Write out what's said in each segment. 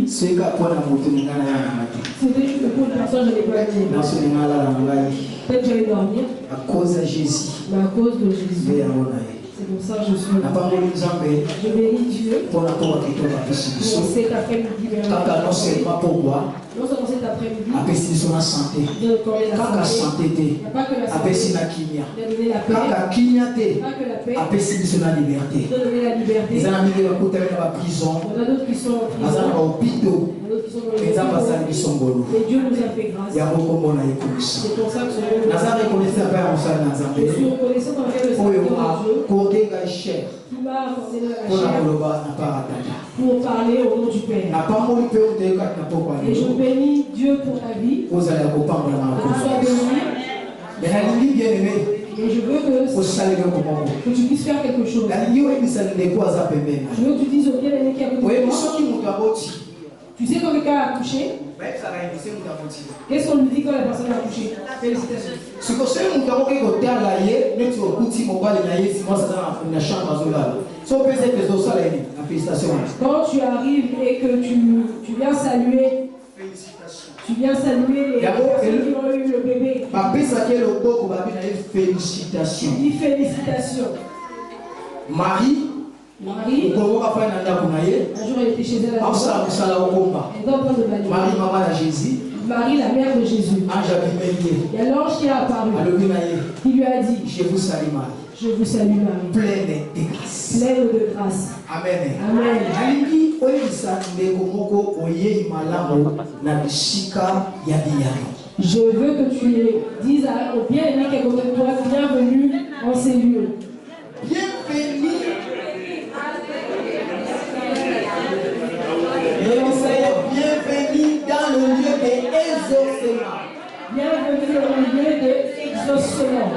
C'est qu'à point la moto n'est pas là. C'était juste pour une personne, je l'ai pas dit. Dans ce moment-là, peut-être que j'allais dormir. à cause de Jésus. Mais à cause de Jésus. C'est pour ça que je suis là. Je bénis Dieu. Pour cet après-midi. Non seulement pour moi. Non seulement cet après-midi. Après si la santé. Pas la santé. Après si la kimia. Pas la kimia. Après si la liberté. Les amis qui sont en prison. Les hôpitaux. Et Dieu nous a fait grâce. C'est pour ça que je suis reconnaissant envers le Seigneur Dieu qui m'a accordé de la chair pour parler au nom du Père. Et je bénis Dieu pour ta vie. Que tu sois béni. Et je veux que tu puisses faire quelque chose. Je veux que tu dises au bien-aimé qui a côté de toi. Tu sais quand quelqu'un a accouché, qu'est-ce qu'on lui dit quand la personne a accouché? Félicitations. Quand tu arrives et que tu viens saluer, tu viens saluer les personnes qui ont eu le bébé. Félicitations. Tu dis félicitations. Marie, un jour elle était chez elle à la maison. Marie, maman de Jésus. Marie, la mère de Jésus. Il y a l'ange qui a apparu. Qui lui a dit, je vous salue Marie. Je vous salue Marie. Pleine de grâce. Pleine de grâce. Amen. Amen. Je veux que tu dises au bien-aimé qui est à côté de toi, bienvenue en ces lieux. Bienvenue. Bienvenue dans le lieu d'exaucement. Bienvenue dans le lieu d'exaucement.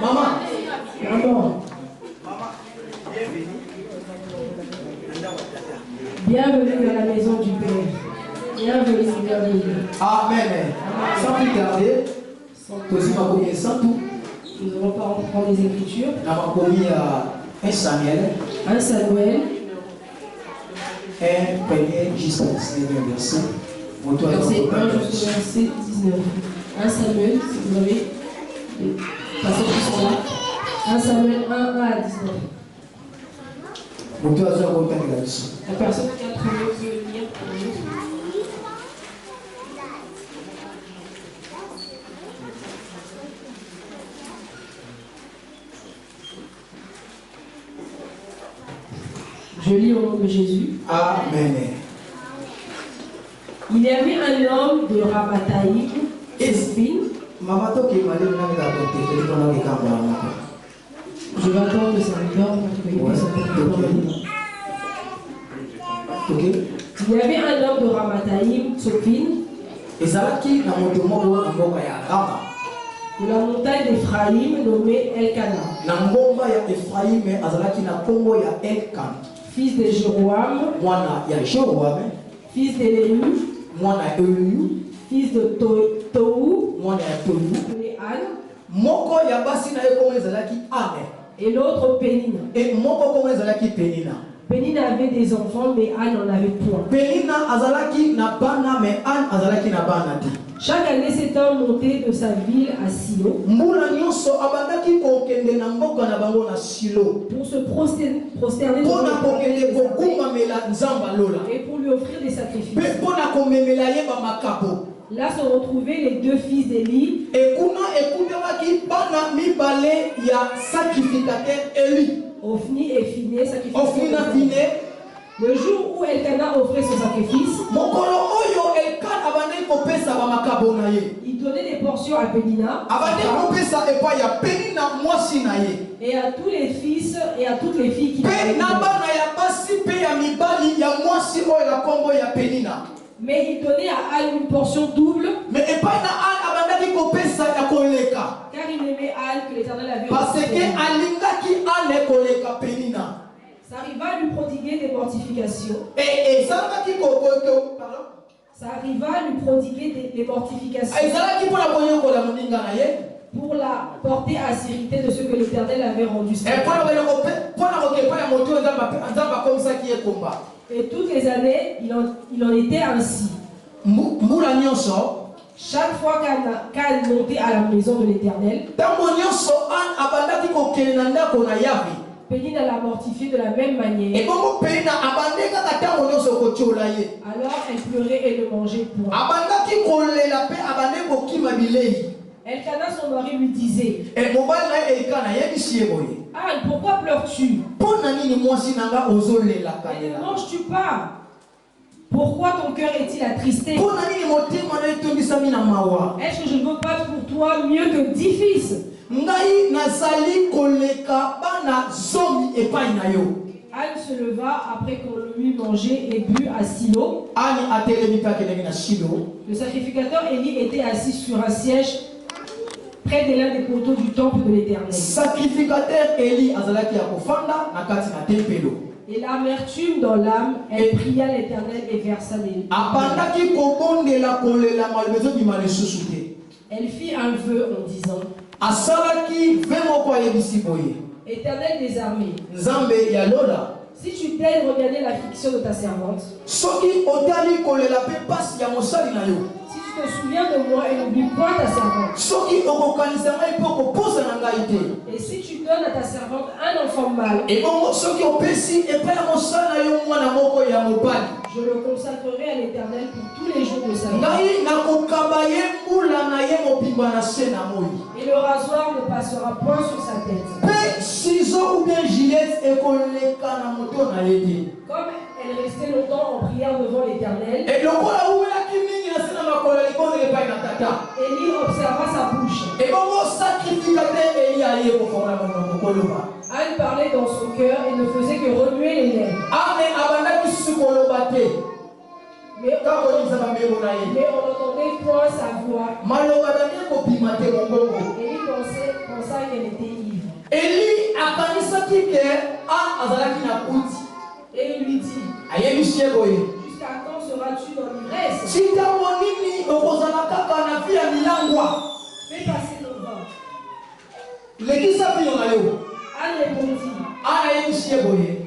Maman. Maman. Bienvenue dans la maison du Père. Bienvenue, bienvenue. Amen. Sans plus tarder, sans tout. Nous allons prendre les Écritures. Nous avons commis 1 Samuel. 1 Samuel. 1 jusqu'à 19 verset. Verset 1 jusqu'au verset 19. 1 Samuel, si vous avez les passages qui sont là. 1 Samuel 1 à 19. La personne qui a trouvé peut lire pour nous. Je lis au nom de Jésus. Amen. Il y avait un homme de Ramathaïm, Espin. Je vais attendre le serviteur pour qu'il puisse entendre dans le livre. Il y avait un homme de Ramathaïm, Tsopin, de la montagne d'Ephraïm, nommé Elkana, fils de Jéroam, fils d'Éléu, fils de Tohu, appelé Anne, et l'autre Pénina. Pénina avait des enfants, mais Anne n'en avait point. Chaque année, cet homme montait de sa ville à Silo pour se prosterner et pour lui offrir des sacrifices. Là se retrouvaient les deux fils d'Élie, Ophni et Phiné, sacrificateurs. Le jour où Elkana offrait son sacrifice, il donnait des portions à Pénina et à tous les fils et à toutes les filles qui mais il donnait à Anne une portion double, car il aimait Anne que l'Éternel avait ordonné. Ça arriva à lui prodiguer des mortifications. Ça arriva à lui prodiguer des mortifications pour la porter à l'irrité de ce que l'Éternel avait rendu. Et toutes les années, il en était ainsi. Chaque fois qu'Anne montait à la maison de l'Éternel, Pénina l'a mortifié de la même manière. Alors elle pleurait et ne mangeait point. Elkana, son mari, lui disait: Anne, pourquoi pleures-tu? Et ne manges-tu pas? Pourquoi ton cœur est-il attristé? Est-ce que je ne veux pas pour toi mieux que 10 fils? Anne se leva après qu'on lui mangé et bu à Silo. Le sacrificateur Élie était assis sur un siège près de l'un des poteaux du temple de l'Éternel. Et l'amertume dans l'âme, elle pria l'Éternel et versa des larmes. Elle fit un vœu en disant: Éternel des armées, si tu daignes regarder l'affliction de ta servante, si tu te souviens de moi et n'oublie point ta servante, et si tu donnes à ta servante un enfant mâle, je le consacrerai à l'Éternel pour tous les jours de sa vie. Et le rasoir ne passera point sur sa tête. Comme elle restait longtemps en prière devant l'Éternel, Élie observa sa bouche. Anne parlait dans son cœur et ne faisait que remuer les lèvres. Mais on n'entendait point sa voix. Élie pensa qu'elle était ivre. Et il lui dit: jusqu'à quand seras-tu dans l'ivresse? Fais passer ton vin. Anne répondit: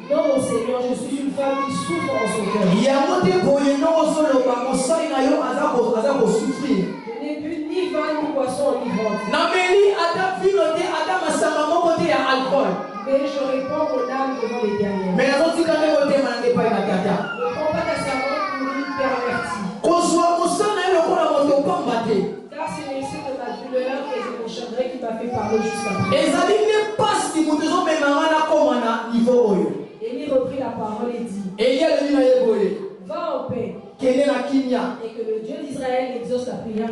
Non, mon Seigneur, je suis une femme qui souffre en son cœur. Il y a un côté pour une autre souffrir. Je n'ai bu ni vin ni poisson enivrante. Mais je réponds mon âme devant l'Éternel. Mais la autre quand même au thème n'est pas une Ne prends pas ta servante pour une pervertie. Car c'est l'essai de ma douleur et de mon chagrin qui m'a fait parler jusqu'à présent. Élie reprit la parole et dit: Va en paix. Et que le Dieu d'Israël exauce ta prière.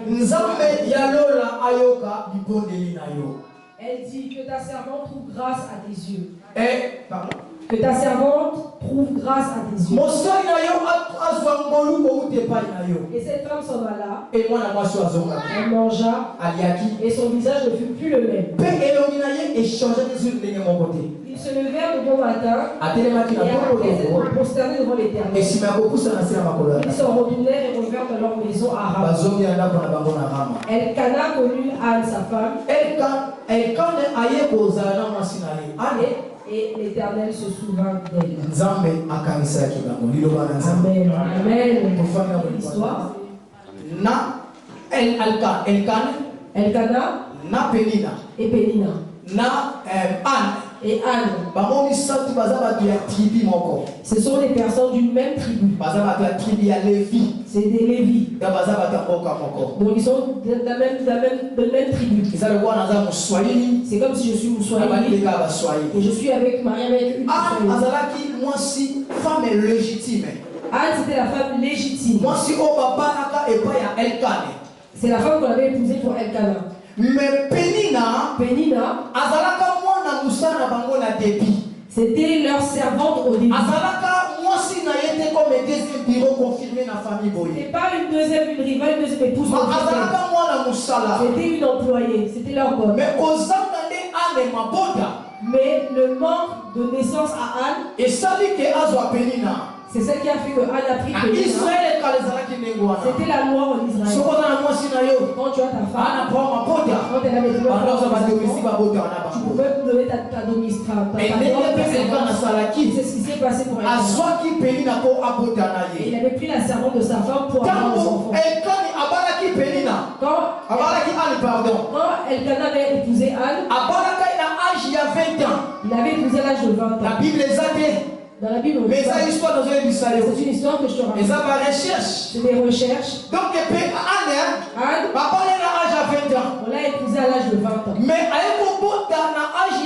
Elle dit: que ta servante trouve grâce à tes yeux. Que ta servante trouve grâce à tes yeux. Et cette femme s'en alla. Elle mangea. Et son visage ne fut plus le même. Ils se levèrent le bon matin. Et après prosternés devant l'Éternel. Ils s'en retournèrent et revinrent dans leur maison à Rama. Elkana connut Anne, sa femme. Et l'Éternel se souvint d'elle. Amen. Amen. L'histoire. Elkana et Pénina. Et Anne. Ce sont des personnes d'une même tribu. C'est des Lévis. Donc ils sont de la même tribu. C'est comme si je suis Moussoïli. Et je suis avec Marie avec une femme légitime. Anne, c'était la femme légitime. C'est la femme qu'on avait épousée pour Elkana. Mais Pénina, c'était leur servante au début. C'était pas une deuxième, une rivale, une deuxième épouse. C'était une employée, c'était leur bonne. Mais le manque de naissance à Anne, c'est celle qui a fait que Anne a pris Pénina. C'était la loi en Israël. Quand tu as ta femme, quand elle a des douleurs, tu pouvais donner ta domestique. C'est ce qui s'est passé pour elle. Et il avait pris la servante de sa femme pour avoir des enfants. Quand Elkana avait épousé Anne, il avait épousé à l'âge de 20 ans. La Bible les a dit. Dans la Bible, mais ça histoire dans une histoire que je te raconte. Et ça va recherche. C'est des recherches. Donc Anne, papa a l'âge à 20 ans. On l'a épousée à l'âge de 20 ans. Mais elle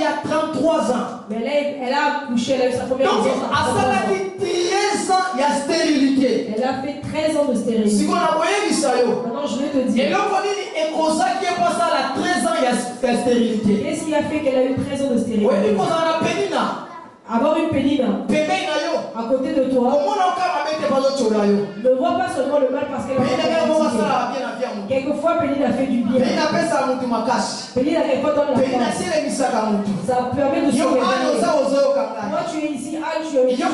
il y a 33 ans. Mais elle a accouché, elle a eu sa première donc à ça a dit 13 ans, il y a stérilité. Elle a fait 13 ans de stérilité. Si on a voyé maintenant je vais te dire. Et là on dit et comme ça qui est passé à la 13 ans, il y a stérilité. Qu'est-ce qui a fait qu'elle a eu 13 ans de stérilité? Oui, parce qu'on a Pénina. Avoir une Pénina à côté de toi, ne vois pas seulement le mal parce qu'elle a fait. Quelquefois Pénina fait du bien. Pénina quelquefois donne la force. Ça permet de se réveiller. Moi tu es ici, Anne, tu es ici. Anne,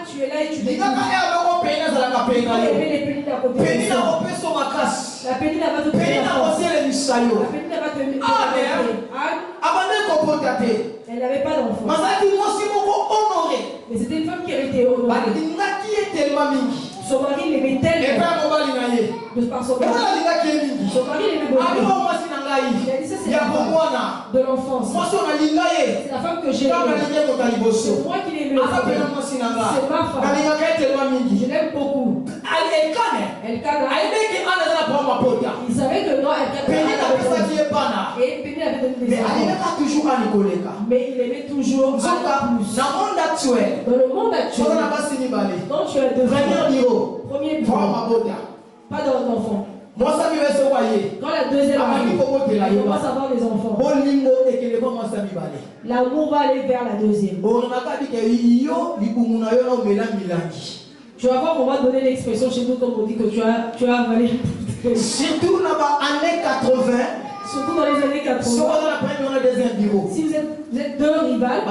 tu es là et tu es là. La Pénina va te donner la force. La Pénina va te donner. Elle n'avait pas d'enfant. Mais c'était une femme qui avait été honorée. Son mari l'aimait tellement. De par son mari. Son mari l'aimait beaucoup. Il a dit ça, c'est de l'enfance. C'est la femme que j'ai aimée. C'est moi qui l'aimais. C'est ma femme. Je l'aime beaucoup. Elkana. Il savait que non, Elkana. Et Pénina avait donné des enfants. Mais il aimait toujours plus. Dans le monde actuel, quand tu as deux premier bureau, pas d'enfant. Quand la deuxième arrive, il commence à avoir des enfants. L'amour va aller vers la deuxième. Tu vas voir, on va donner l'expression chez nous comme on dit que tu as avalé. Surtout dans les années 80. Surtout dans les années 80. Si vous êtes deux rivales,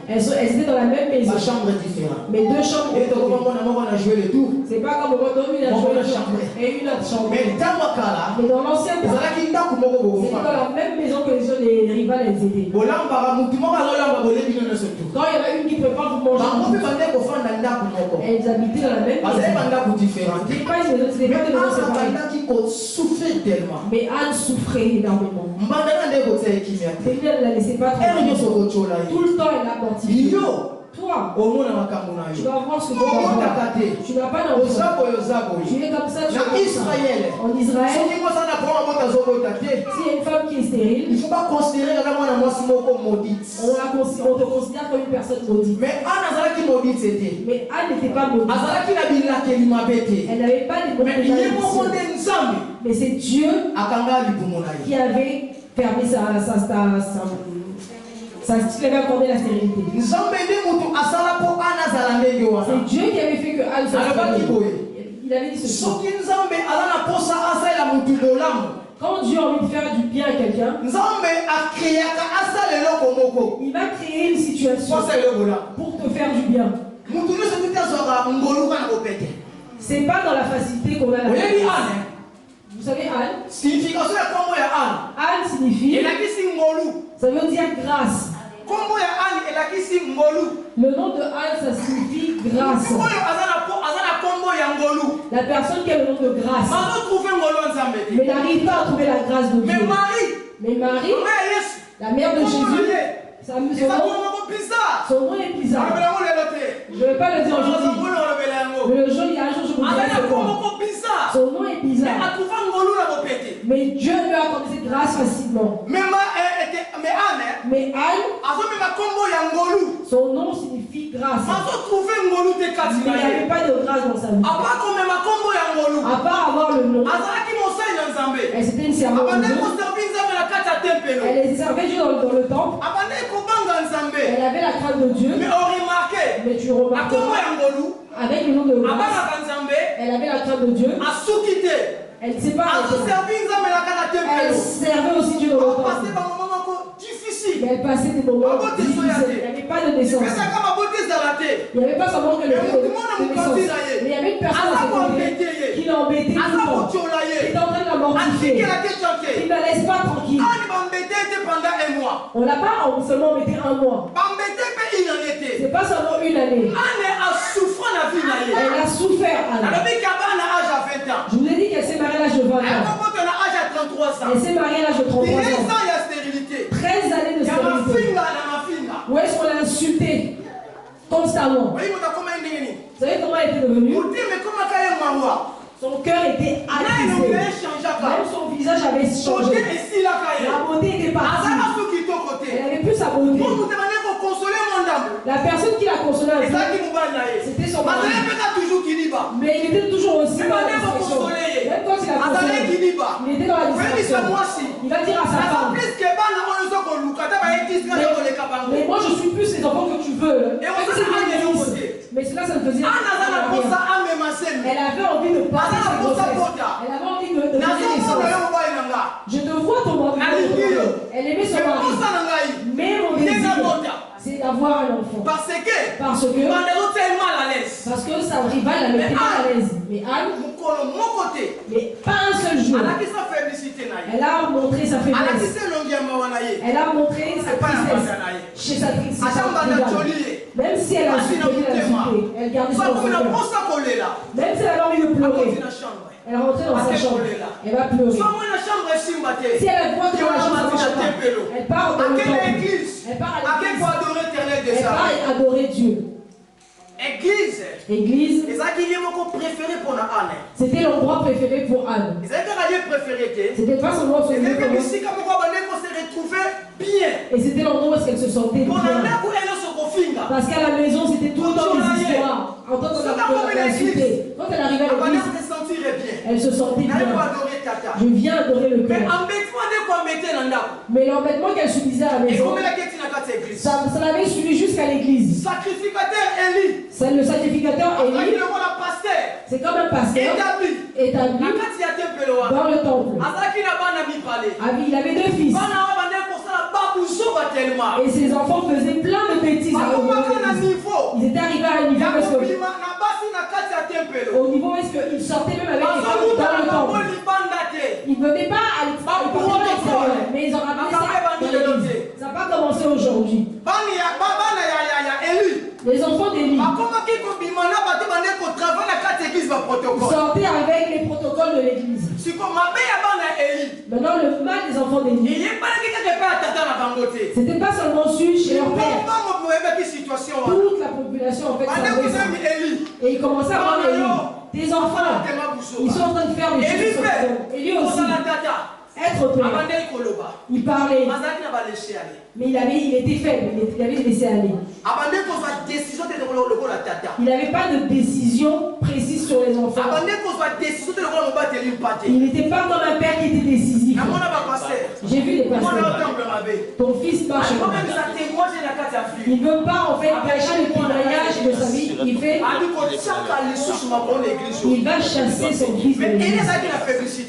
elles étaient dans la même maison. Chambre différente. Mais deux chambres. Et on a joué le tout. C'est pas comme on a joué le tout. et une autre chambre. Mais dans l'ancien temps, c'était dans la même maison que les rivales étaient. Quand il y avait une qui prépare pour manger, elles habitaient dans la même maison. C'était pas une maison, c'était pas de maison séparée. Mais Anne souffrait énormément. Elle ne la laissait pas tranquille. Tout le temps, elle l'a mortifiée. Toi, tu vas voir ce que tu vas voir. Tu n'as pas d'enfant. Tu es comme ça, tu es comme ça. En Israël, s'il y a une femme qui est stérile, il ne faut pas considérer que on te considère comme une personne maudite. Mais Anne n'était pas maudite. Elle n'avait pas de maudits. Mais c'est Dieu qui avait fermé il avait accordé la stérilité. C'est Dieu qui avait fait que Anne soit stérile. Il avait dit ceci. Quand Dieu a envie de faire du bien à quelqu'un, il va créer une situation pour te faire du bien. C'est pas dans la facilité qu'on a la vie. Vous savez Anne? Anne signifie, ça veut dire grâce. Le nom de Anne, ça signifie grâce. La personne qui a le nom de grâce, mais n'arrive pas à trouver la grâce de Dieu. Mais Marie, la mère de Jésus, son nom est bizarre. Je ne vais pas le dire aujourd'hui. Mais le jour, il y a un jour, je vous dirai son nom est bizarre. Mais Dieu lui a accordé cette grâce facilement. Mais Anne, son nom signifie grâce. Mais il n'y avait pas de grâce dans sa vie. À part avoir le nom. Elle c'était une servante de Dieu. Elle servait Dieu dans le temple. Elle avait la crainte de Dieu. Mais tu remarques, avec le nom de grâce, elle avait la crainte de Dieu. Elle ne s'est pas arrêtée. Elle servait aussi Dieu dans le temple. Mais elle passait des moments difficiles. Il n'y avait pas de naissance. Il n'y avait pas seulement que le fait de naissance. Mais il y avait une personne à ce côté qui l'embêtait tout le temps. Qui était en train de la mortifier. Il ne la laisse pas tranquille. On ne l'a pas seulement embêté un mois. C'est pas seulement une année. Elle a souffert. Je vous ai dit qu'elle s'est mariée à l'âge de 20 ans. Elle s'est mariée à l'âge de 33 ans. 13 années de stérilité. Où est-ce qu'on l'a insultée constamment? Vous savez comment elle était devenue? Son cœur était attristé. Même son visage avait changé. La beauté était partie. Elle n'avait plus sa beauté. La personne qui l'a consolé, c'était son mari. Mais il était toujours aussi dans la distraction. Même quand il a consolé, il était dans la distraction. Il va dire à sa femme, mais moi je suis plus les enfants que tu veux. Mais cela, ça me faisait rien. Elle avait envie de passer ses grossesses. Elle avait envie de donner naissance. Je te vois ton mari. Elle aimait son mari. Mais mon désir, c'est d'avoir un enfant. Parce que sa rivale la mettait mal à l'aise. Mais Anne, mais pas un seul jour, elle a montré sa faiblesse. Elle a montré sa tristesse chez sa rivale. Même si elle a insulté, elle gardait son cœur. Même si elle avait envie de pleurer, elle rentrait dans sa chambre. Elle va pleurer. Si elle a droit de la chambre, elle part dans le temple. Elle part à l'église. Elle part adorer Dieu. Église. C'était l'endroit préféré pour Anne. C'était pas seulement son lieu commun. Et c'était l'endroit où elle se sentait bien. Parce qu'à la maison, c'était tout le temps des histoires. En tant que la cité. Quand elle arrivait à l'église, elle se sentait bien. Je viens adorer le Père. Mais l'embêtement qu'elle subissait à la maison, ça l'avait suivi jusqu'à l'église. Le sacrificateur Élie, c'est comme un pasteur établi dans le temple. Il avait 2 fils. Et ses enfants faisaient plein de bêtises. Ils étaient arrivés à un niveau parce que, au niveau où est-ce qu'ils sortaient même avec les femmes dans sortez avec les protocoles de l'église. Maintenant, le mal des enfants d'Élie, c'était pas seulement su chez leur père. Toute la population en fait savait ça. Et ils commençaient à voir Élie. Tes enfants, ils sont en train de faire des choses. Élie aussi. Être père. Il parlait. Mais il était faible, il avait laissé aller. Il n'avait pas de décision précise sur les enfants. Il n'était pas comme un père qui était décisif. J'ai vu des personnes. Ton fils marche. Il ne veut pas en fait cacher le témoignage de sa vie. Il va chasser son fils de l'église.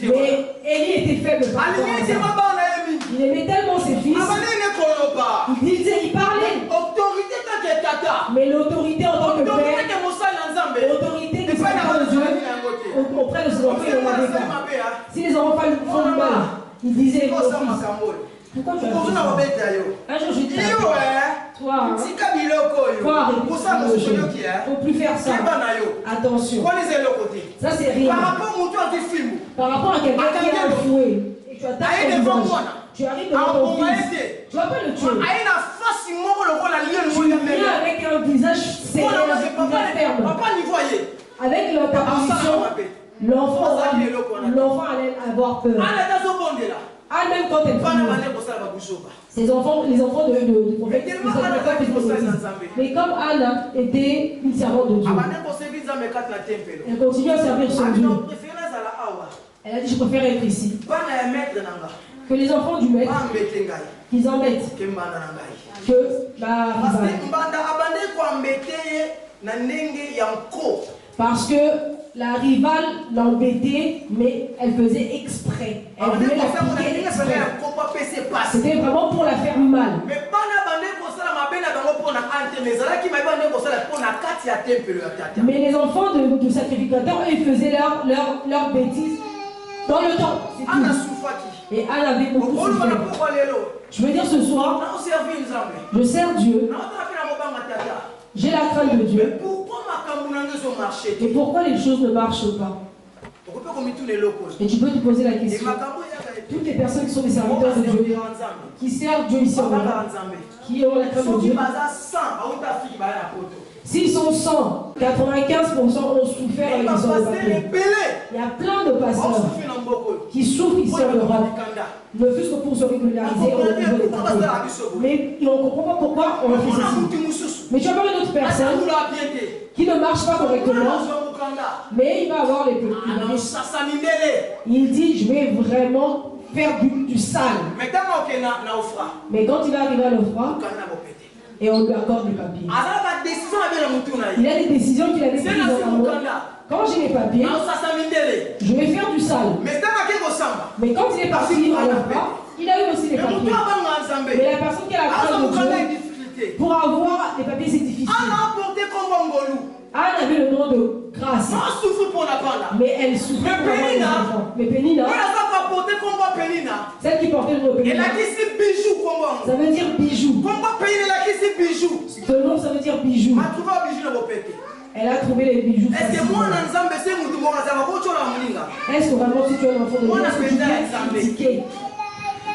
Mais Élie était faible par rapport à ça. Il aimait tellement ses fils. Il parlait. Mais l'autorité en tant que père, l'autorité de Dieu auprès de ses enfants, il en avait pas. Si les enfants font du mal, il disait au fils, pourquoi tu as fait ça? Un jour je dis, toi, il ne faut plus faire ça. Attention. Ça c'est rien. Par rapport à quelqu'un qui a un fouet, et tu attaques ton visage, tu arrives devant ton fils, tu ne vas pas le tuer. Tu viens avec un visage serré, un visage ferme. Avec ta position, l'enfant allait avoir peur. Ah, même quand elle finit. Ces enfants, les enfants de prophète, mais comme Anna était une servante de Dieu, elle continue à servir son Dieu. Elle a dit, je préfère être ici. Que les enfants du maître, qu'ils embêtent. Que parce que la rivale l'embêtait, mais elle faisait exprès. Elle voulait la piquer exprès. C'était vraiment pour la faire mal. Mais les enfants de sacrificateurs, ils faisaient leur bêtises dans le temps. Et Anne avait beaucoup souffert. Je veux dire ce soir, je sers Dieu. J'ai la crainte de Dieu. Et pourquoi les choses ne marchent pas? Et tu peux te poser la question. Toutes les personnes qui sont des serviteurs de Dieu, qui servent Dieu ici en Europe, qui ont la crainte de Dieu, s'ils sont 100, 95% ont souffert avec les soins de papier. Il y a plein de pasteurs qui souffrent ici en Europe, ne fût-ce que pour se régulariser au niveau des papiers. Mais on ne comprend pas pourquoi on fait ceci. Mais tu vas voir une autre personne qui ne marche pas correctement, mais il va avoir les petits. Il dit, je vais vraiment faire du sale. Mais quand il va arriver à l'Ofra, et on lui accorde des papiers. Il a des décisions qu'il avait prises dans l'amour. Quand j'ai les papiers, je vais faire du sale. Mais quand il est parti à l'Ofra, il a eu aussi les papiers. Mais la personne qui a la crainte de Dieu, pour avoir les papiers, c'est difficile. Anne avait le nom de grâce. Mais elle souffrait pour avoir les enfants. Mais Pénina, celle qui portait le nom de Pénina, ça veut dire bijou. Ce nom, ça veut dire bijou. Elle a trouvé les bijoux. Est-ce que vraiment si tu es un enfant de Dieu, est-ce que tu peux critiquer?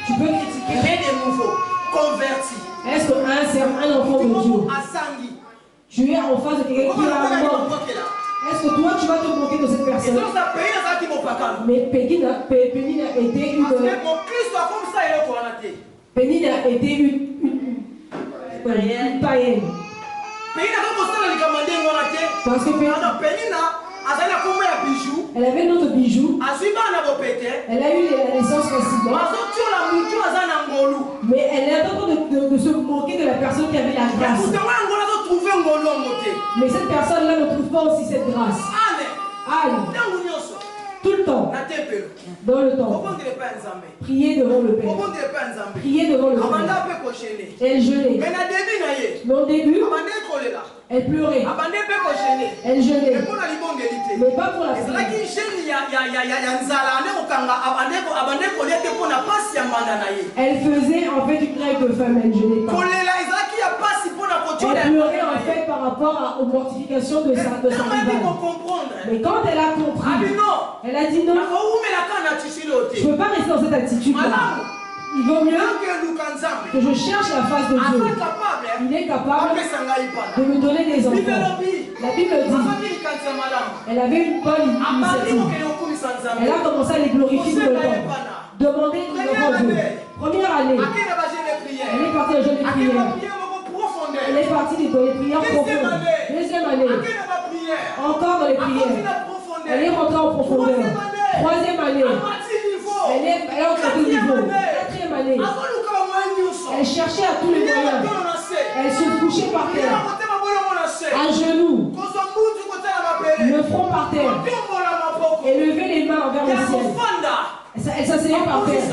Tu peux critiquer des nouveaux convertis. Est-ce qu'un enfant de Dieu, tu es en face de quelqu'un qui a mort? Est-ce que toi tu vas te moquer de cette personne? Mais Pénina était une païenne. Parce que elle avait notre bijou. Elle a eu la naissance facilement. Mais elle est en train de se moquer de la personne qui avait la grâce. Mais cette personne-là ne trouve pas aussi cette grâce. Amen. Tout le temps. Dans le temps. Priez devant le Père. Priez devant le Père. Elle jeûnait. Mais au début, elle pleurait. Elle jeûnait. Mais pas pour la prière. Elle faisait en fait une grève de faim. Elle jeûnait pas. Elle pleurait en fait par rapport aux mortifications de sa rivale. Mais quand elle a compris, elle a dit non, je ne peux pas rester dans cette attitude-là. Il vaut mieux que je cherche la face de Dieu. Il est capable de me donner des enfants. La Bible dit, elle avait une bonne initiative. Elle a commencé à les glorifier tout le temps. Demander devant Dieu. Première année, elle est partie à jeûne de prière. Elle est partie dans les prières profondes. Deuxième année, encore dans les prières. Elle est rentrée en profondeur. Troisième année, elle est au niveau. Quatrième année, elle cherchait à tous les moyens. Elle se couchait par terre, à genoux, le front par terre, et levait les mains envers le ciel. Elle s'asseyait par terre.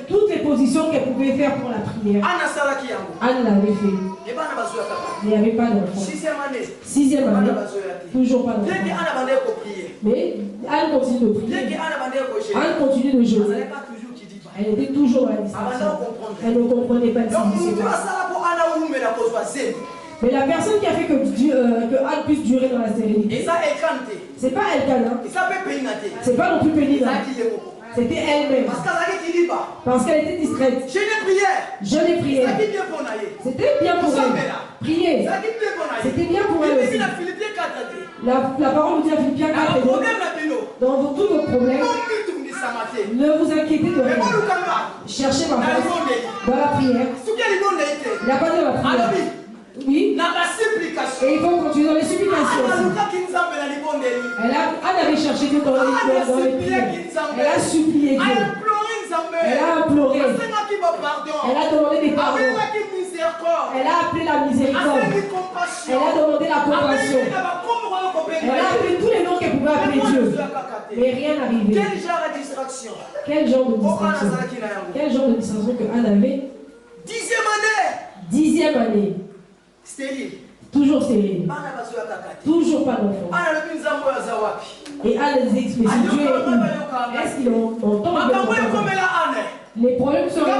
Toutes les positions qu'elle pouvait faire pour la prière, Anne l'avait fait. Il n'y avait pas d'enfant. Sixième année, toujours pas d'enfant. Mais Anne continue de prier. Anne continue de jeûner. Elle était toujours à la distraction. Elle ne comprenait pas de mais la personne qui a fait que Anne puisse durer dans la stérilité, c'est pas Elkana, c'est pas non plus Pénina, c'était elle-même. Parce qu'elle était distraite. Je l'ai prié. C'était bien pour elle. Prier. C'était bien pour elle aussi. La parole nous dit à Philippiens 4 dans tous vos problèmes, ne vous inquiétez de rien. Cherchez ma face dans la prière. Il n'a pas dit dans la prière. Oui. Et il faut continuer dans les supplications aussi. Elle avait cherché Dieu dans les prières. Elle a supplié Dieu. Elle a imploré. Elle a demandé des pardons. Elle a appelé la miséricorde. Elle a demandé la compassion. Elle a appelé tous les noms qu'elle pouvait appeler Dieu. Mais rien n'arrivait. Quel genre de distraction? Quel genre de distraction? Quel genre de distraction que Anne avait? 10e année. 10e année. Stérile. Toujours stérile. Toujours pas d'enfant. Et Anne disait, mais si Dieu est où? Est-ce qu'il entend? Les problèmes sont là.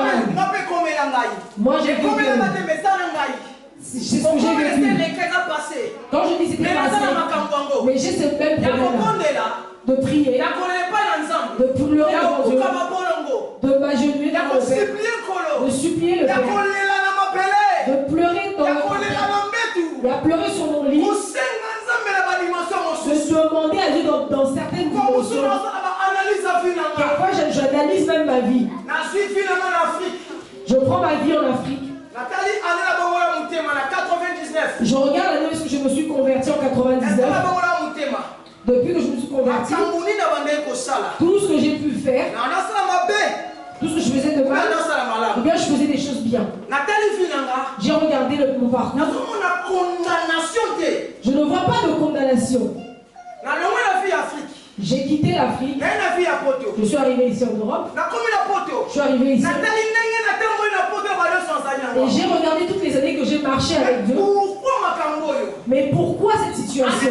Moi j'ai vécu. C'est ce que j'ai vécu. Quand je dis c'était passé, mais j'ai ce même problème de prier, de pleurer devant Dieu, de m'agenouiller devant le Père, de supplier le Père, de pleurer dans le de pleurer sur mon lit, de demander à Dieu dans certaines dimensions. Parfois j'analyse même ma vie. Je prends ma vie en Afrique. Je regarde l'année où je me suis converti en 99. Depuis que je me suis converti, tout ce que j'ai pu faire, tout ce que je faisais de mal, ou bien je faisais des choses bien. J'ai regardé mon parcours. Je ne vois pas de condamnation. J'ai quitté l'Afrique. Je suis arrivé ici en Europe. Je suis arrivé ici. Et j'ai regardé toutes les années que j'ai marché avec Dieu. Mais pourquoi cette situation?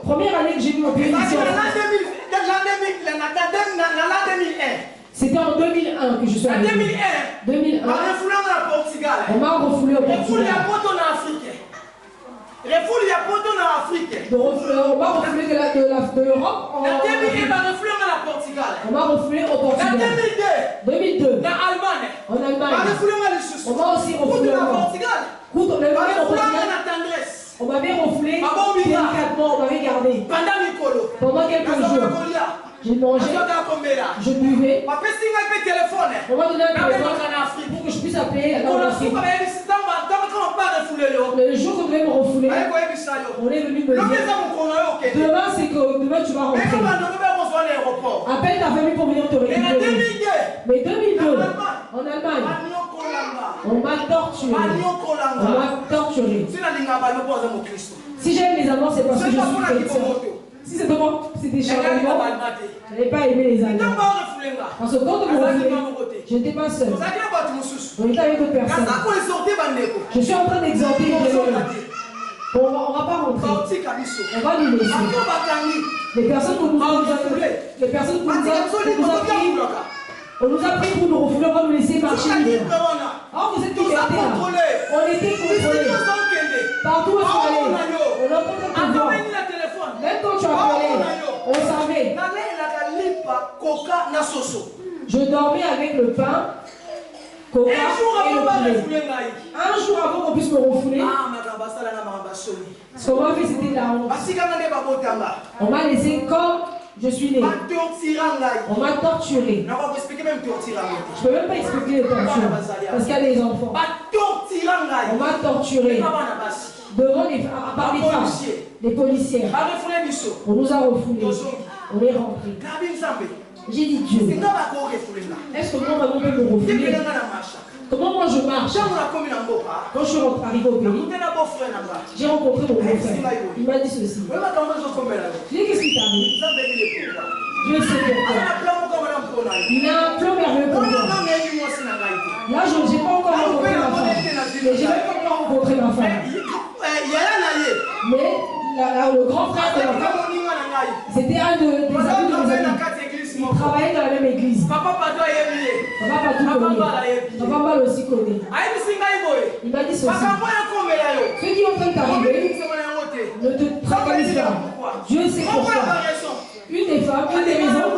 Première année que j'ai vu mon pays ici en France. C'était en 2001 que je suis arrivé. 2001. On m'a refoulé au Portugal. On m'a refoulé de l'Europe en Afrique. On m'a refoulé au Portugal. 2002. En Allemagne. On m'a aussi refoulé au Portugal. On m'avait refoulé délicatement, on m'avait gardé. Pendant quelques jours. J'ai mangé, je buvais. On m'a donné un téléphone pour que je puisse appeler en Afrique. Le jour où vous devez me refouler, on est venu me dire demain, c'est que demain tu vas rentrer. Appelle ta famille pour venir te récupérer. Mais 2002, en Allemagne, on m'a torturé. On m'a torturé. Si j'aime les Allemands, c'est parce que je suis chrétien. Si c'est comment c'était charmant, je n'avais pas aimé les Allemands. Parce que quand vous revenez, je n'étais pas seul. On était avec d'autres personnes. Je suis en train d'exhorter les gens. On ne va pas rentrer. On va nous laisser. Les personnes que nous avons prises, On nous a pris pour nous refouler, on va nous laisser marcher libre. Alors que cette liberté là, on était contrôlés. Partout où on allait, on a pas de pouvoir. Même quand tu appelais, on savait. Je dormais avec le pain, coca et le poulet. Un jour avant qu'on puisse me refouler, ce qu'on m'a fait, c'était la honte. On m'a laissé comme je suis né. On m'a torturé. Je ne peux même pas expliquer les tortures. Parce qu'il y a des enfants. On m'a torturé. Devant par les femmes, les policières. On nous a refoulés. On est rentrés. J'ai dit Dieu. Est-ce que moi, on peut me refouler? Comment moi je marche? Quand je suis arrivé au pays, j'ai rencontré mon beau-frère. Il m'a dit ceci. J'ai dit qu'est-ce qui t'arrive? Dieu sait pourquoi. Il a un plan merveilleux pour moi. Là, je n'ai pas encore rencontré ma femme. Mais je n'ai pas encore rencontré ma femme. Mais le grand frère de ma femme, c'était un des amis de mes amis. Il travaillait dans la même église. Papa pas tout connaît. Papa mal aussi connaît. Il m'a dit ceci. Ceux qui ont en train de t'arriver, ne te tracasse pas. Dieu sait pourquoi. Une des femmes, une des raisons,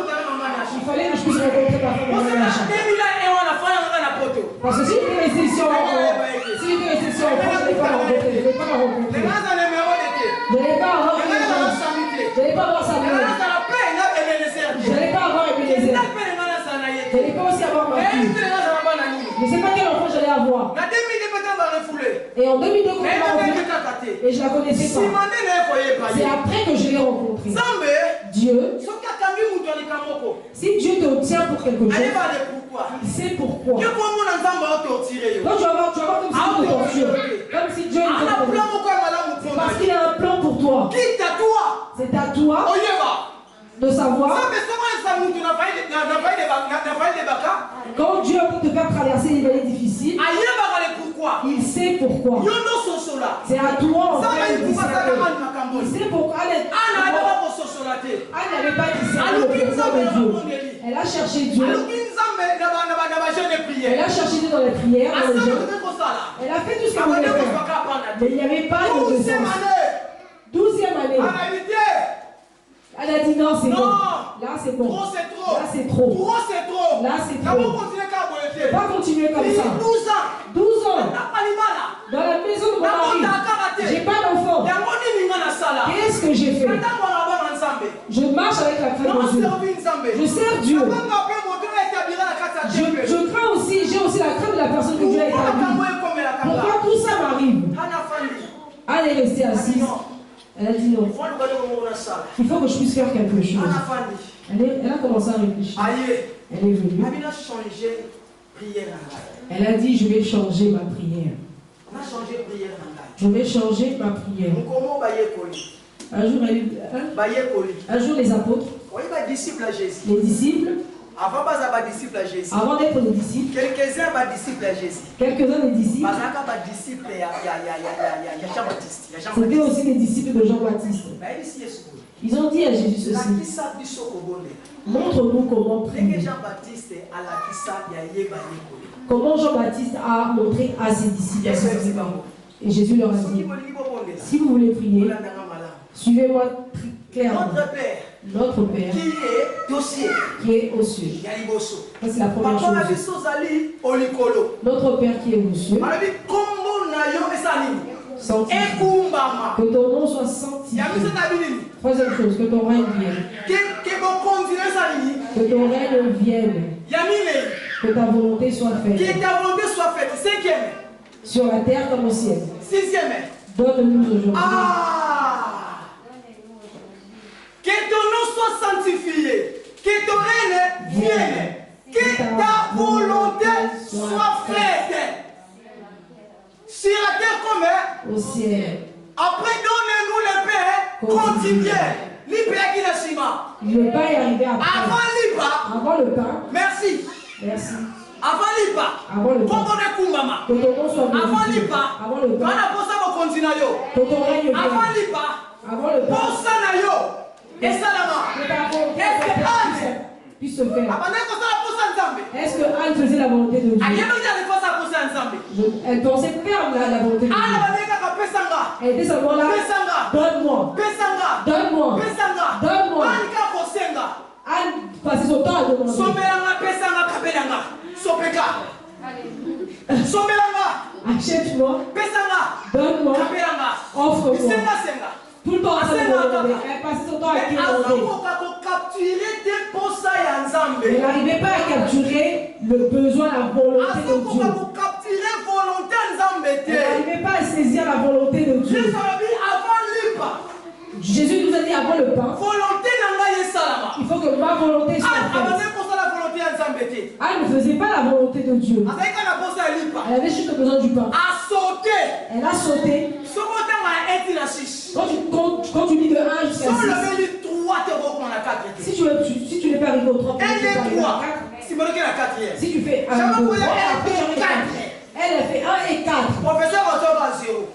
il fallait que je puisse rencontrer ma femme dans l'achat. Parce que si j'étais restée ici en France, je ne vais pas la rencontrer. Je n'allais pas avoir une chance. Je n'allais pas avoir sa mère. Je n'allais pas avoir Ebenezer. Je n'allais pas aussi avoir ma fille. Je ne sais pas quel enfant j'allais avoir. Et en 2002, quand je l'ai rencontrée, et je la connaissais pas. C'est après que je l'ai rencontrée. Dieu, si Dieu te tient pour quelque chose, il sait pourquoi. Quand tu vas voir comme si Dieu te torture, comme si Dieu te torture, parce qu'il a un plan pour toi. C'est à toi de savoir. Quand Dieu peut te faire traverser les vallées difficiles, il sait pourquoi. C'est à toi en fait de discerner. Il sait pourquoi. Anne n'avait pas discerné le présent de Dieu. Elle a cherché Dieu. Elle a cherché Dieu dans les prières, dans les jeûnes. Elle a fait tout ce qu'elle voulait faire. Mais il n'y avait pas de descente. 12e année. Elle a dit non, c'est bon. Là, c'est bon. Là, c'est trop. Là, c'est trop. Je ne peux pas continuer comme ça. 12 ans. Dans la maison de mon mari. J'ai pas d'enfant. Qu'est-ce que j'ai fait? Je marche avec la crainte de Dieu. Je sers Dieu. Je crains aussi, j'ai aussi la crainte de la personne que Dieu a établie. Pourquoi tout ça m'arrive? Anne est restée assise. Elle a dit non. Il faut que je puisse faire quelque chose. Elle a commencé à réfléchir. Elle est venue. Elle a dit, je vais changer ma prière. Je vais changer ma prière. Un jour les apôtres, les disciples, avant d'être des disciples, quelques-uns des disciples, c'était aussi des disciples de Jean-Baptiste. Ils ont dit à Jésus ceci: montre-nous comment prier. Comment Jean-Baptiste a montré à ses disciples. Et Jésus leur a dit: si vous voulez prier, suivez-moi clairement. Notre Père qui est aux cieux. Ça, c'est la première chose. Notre Père qui est aux cieux. Sanctifié. Que ton nom soit sanctifié. Troisième chose, que ton règne vienne. Que ton règne vienne. Que ta volonté soit faite. Cinquième. Sur la terre comme au ciel. Sixième. Donne-nous aujourd'hui. Que ton nom soit sanctifié. Que ton règne vienne. Que ta volonté soit faite. Sur la terre comme au ciel. Après, donne-nous le pain quotidien. Le pain qui est ciment. Le pain est arrivé après. Avant le pain. Merci. Merci. Avant le pain. Avant le pain. Que ton nom soit glorifié. Avant le pain. Avant le pain. Que ton règne vienne. Avant le pain. Avant le pain. Et ça là-bas. Que ta volonté puisse se faire. Est-ce que Anne faisait la volonté de Dieu? Elle pensait faire la volonté de Dieu. Elle était seulement là. Donne-moi. Donne-moi. Donne-moi. Anne passait son temps à demander. Achète-moi. Donne-moi. Offre-moi. Tout le temps, elle passait son temps à demander. Elle n'arrivait pas à capturer le besoin, la volonté de Dieu. Elle n'arrivait pas à saisir la volonté de Dieu. Jésus nous a dit avant le pain, il faut que ma volonté soit faite. Elle ne faisait pas la volonté de Dieu. Elle avait juste besoin du pain. Elle a sauté. Quand tu lis de 1 jusqu'à 6, si tu n'es pas arrivé au 3, si tu fais 1, 2, 3, elle a fait 1 et 4.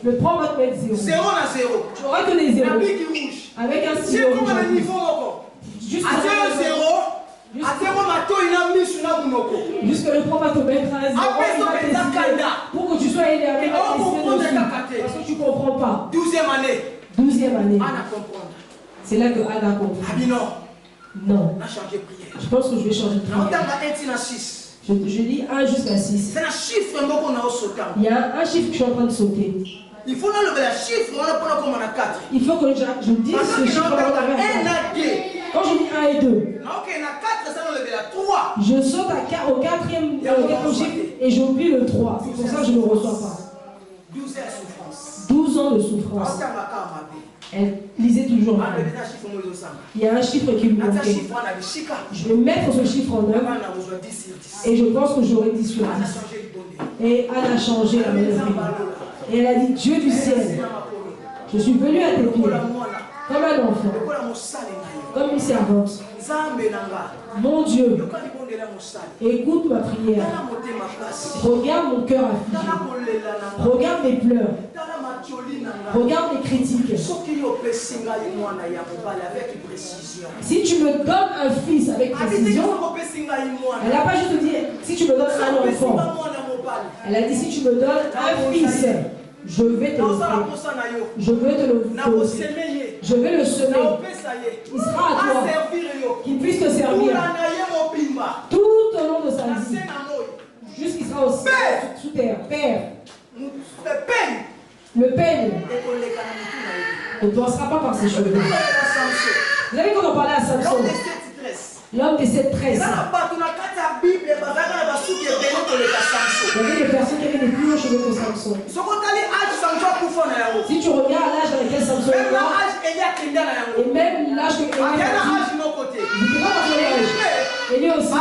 Le prof va te mettre 0. 0 na 0. Tu auras que les 0. Avec un stylo rouge. Jusque le prof va te mettre un 0. Pour que tu sois énervé. Parce que tu ne comprends pas. 12e année. 12e année. C'est là que Anna a compris. Non. Je pense que je vais changer de prière. Je lis 1 jusqu'à 6. Il y a un chiffre que je suis en train de sauter. Il faut Il faut que je dise ce chiffre. Quand je dis 1 et 2, je saute au quatrième chiffre et j'oublie le 3. C'est pour ça que je ne le reçois pas. 12 ans de souffrance. Elle lisait toujours mal. Il y a un chiffre qui lui manquait. Je vais mettre ce chiffre en œuvre et je pense que j'aurai 10 sur 10. Et Anne a changé la manière de vivre. Et elle a dit, Dieu du ciel, je suis venue à tes pieds comme un enfant, comme une servante. Mon Dieu, écoute ma prière. Regarde mon cœur affligé. Regarde mes pleurs. Regarde mes critiques. Si tu me donnes un fils avec précision, elle n'a pas juste dit si tu me donnes un enfant. Elle a dit si tu me donnes un fils, je vais te le donner. Je vais te le donner. Je vais le semer. Il sera à toi. Qu'il puisse te servir tout au long de sa vie. Jusqu'il sera aussi sous terre. Père. Le peigne ne passera pas par ses cheveux. Vous savez quand on parlait à Samson, l'homme des 7 tresses. Il y avait des personnes qui avaient des plus longs cheveux que Samson. Si tu regardes l'âge dans lequel Samson est mort, et même l'âge que Élie a dit, Élie aussi,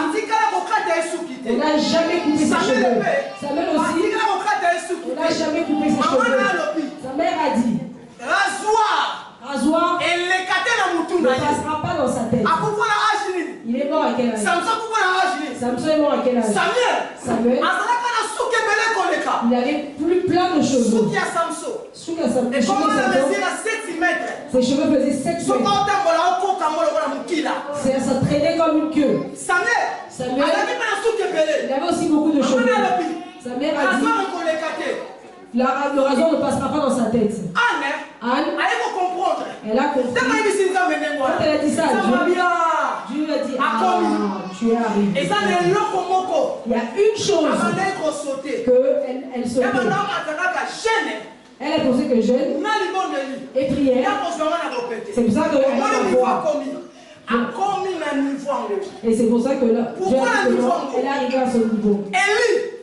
elle n'a jamais coupé ses cheveux. Samuel aussi, elle n'a jamais coupé ses cheveux. Sa mère a dit, rasoir ne passera pas dans sa tête. Il est mort à quel âge? Samson est mort à quel âge? Samuel. Il avait plus plein de cheveux. Ses cheveux faisaient 7 mètres. Ça traînait comme une queue. Samuel, il avait aussi beaucoup de cheveux. Sa mère a dit, le rasoir ne passera pas dans sa tête. Anne, elle a compris. Quand elle a dit ça à Dieu, Dieu a dit, tu es arrivé. Il y a une chose qu'elle sautait. Elle a pensé que jeûne et prière, c'est pour ça qu'elle a foi. Et c'est pour ça que là, elle est arrivée à ce niveau.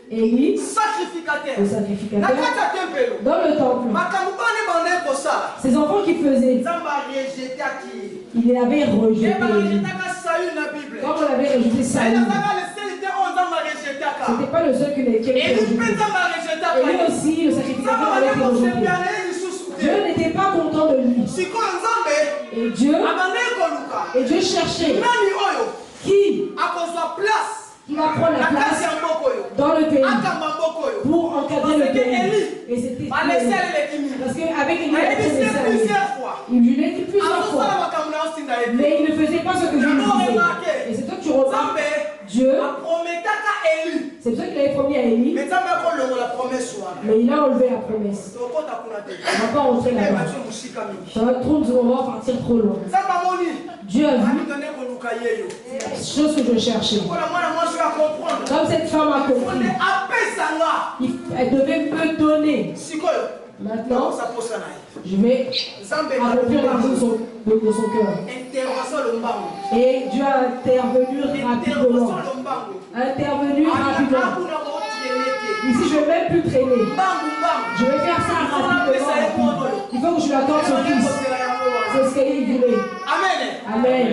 Élie, le sacrificateur, dans le temple, ces enfants qui faisaient, il avait rejeté. Comme on avait rejeté Saül, c'était pas le seul qui l'avait rejeté. Et lui aussi, le sacrificateur avait été rejeté. Dieu n'était pas content de lui. Et Dieu cherchait qui va prendre la place dans le pays pour encadrer le pays. Et c'était parce qu'avec Élie, il lui l'a dit plusieurs fois. Mais il ne faisait pas ce que je lui disais. Et c'est toi que tu remarques. Dieu C'est pour ça qu'il avait promis à Élie. Mais il a enlevé la promesse. On va pas rentrer là-bas. Ça va trop, on va partir trop loin. Dieu a vu la chose que je cherchais. Comme cette femme a compris, elle devait me donner. Maintenant, je vais accomplir la chose de son cœur. Et Dieu a intervenu rapidement. Ici, je ne vais même plus traîner. Je vais faire ça rapidement. Il faut que je lui accorde son fils. C'est ce qu'il voulait. Amen.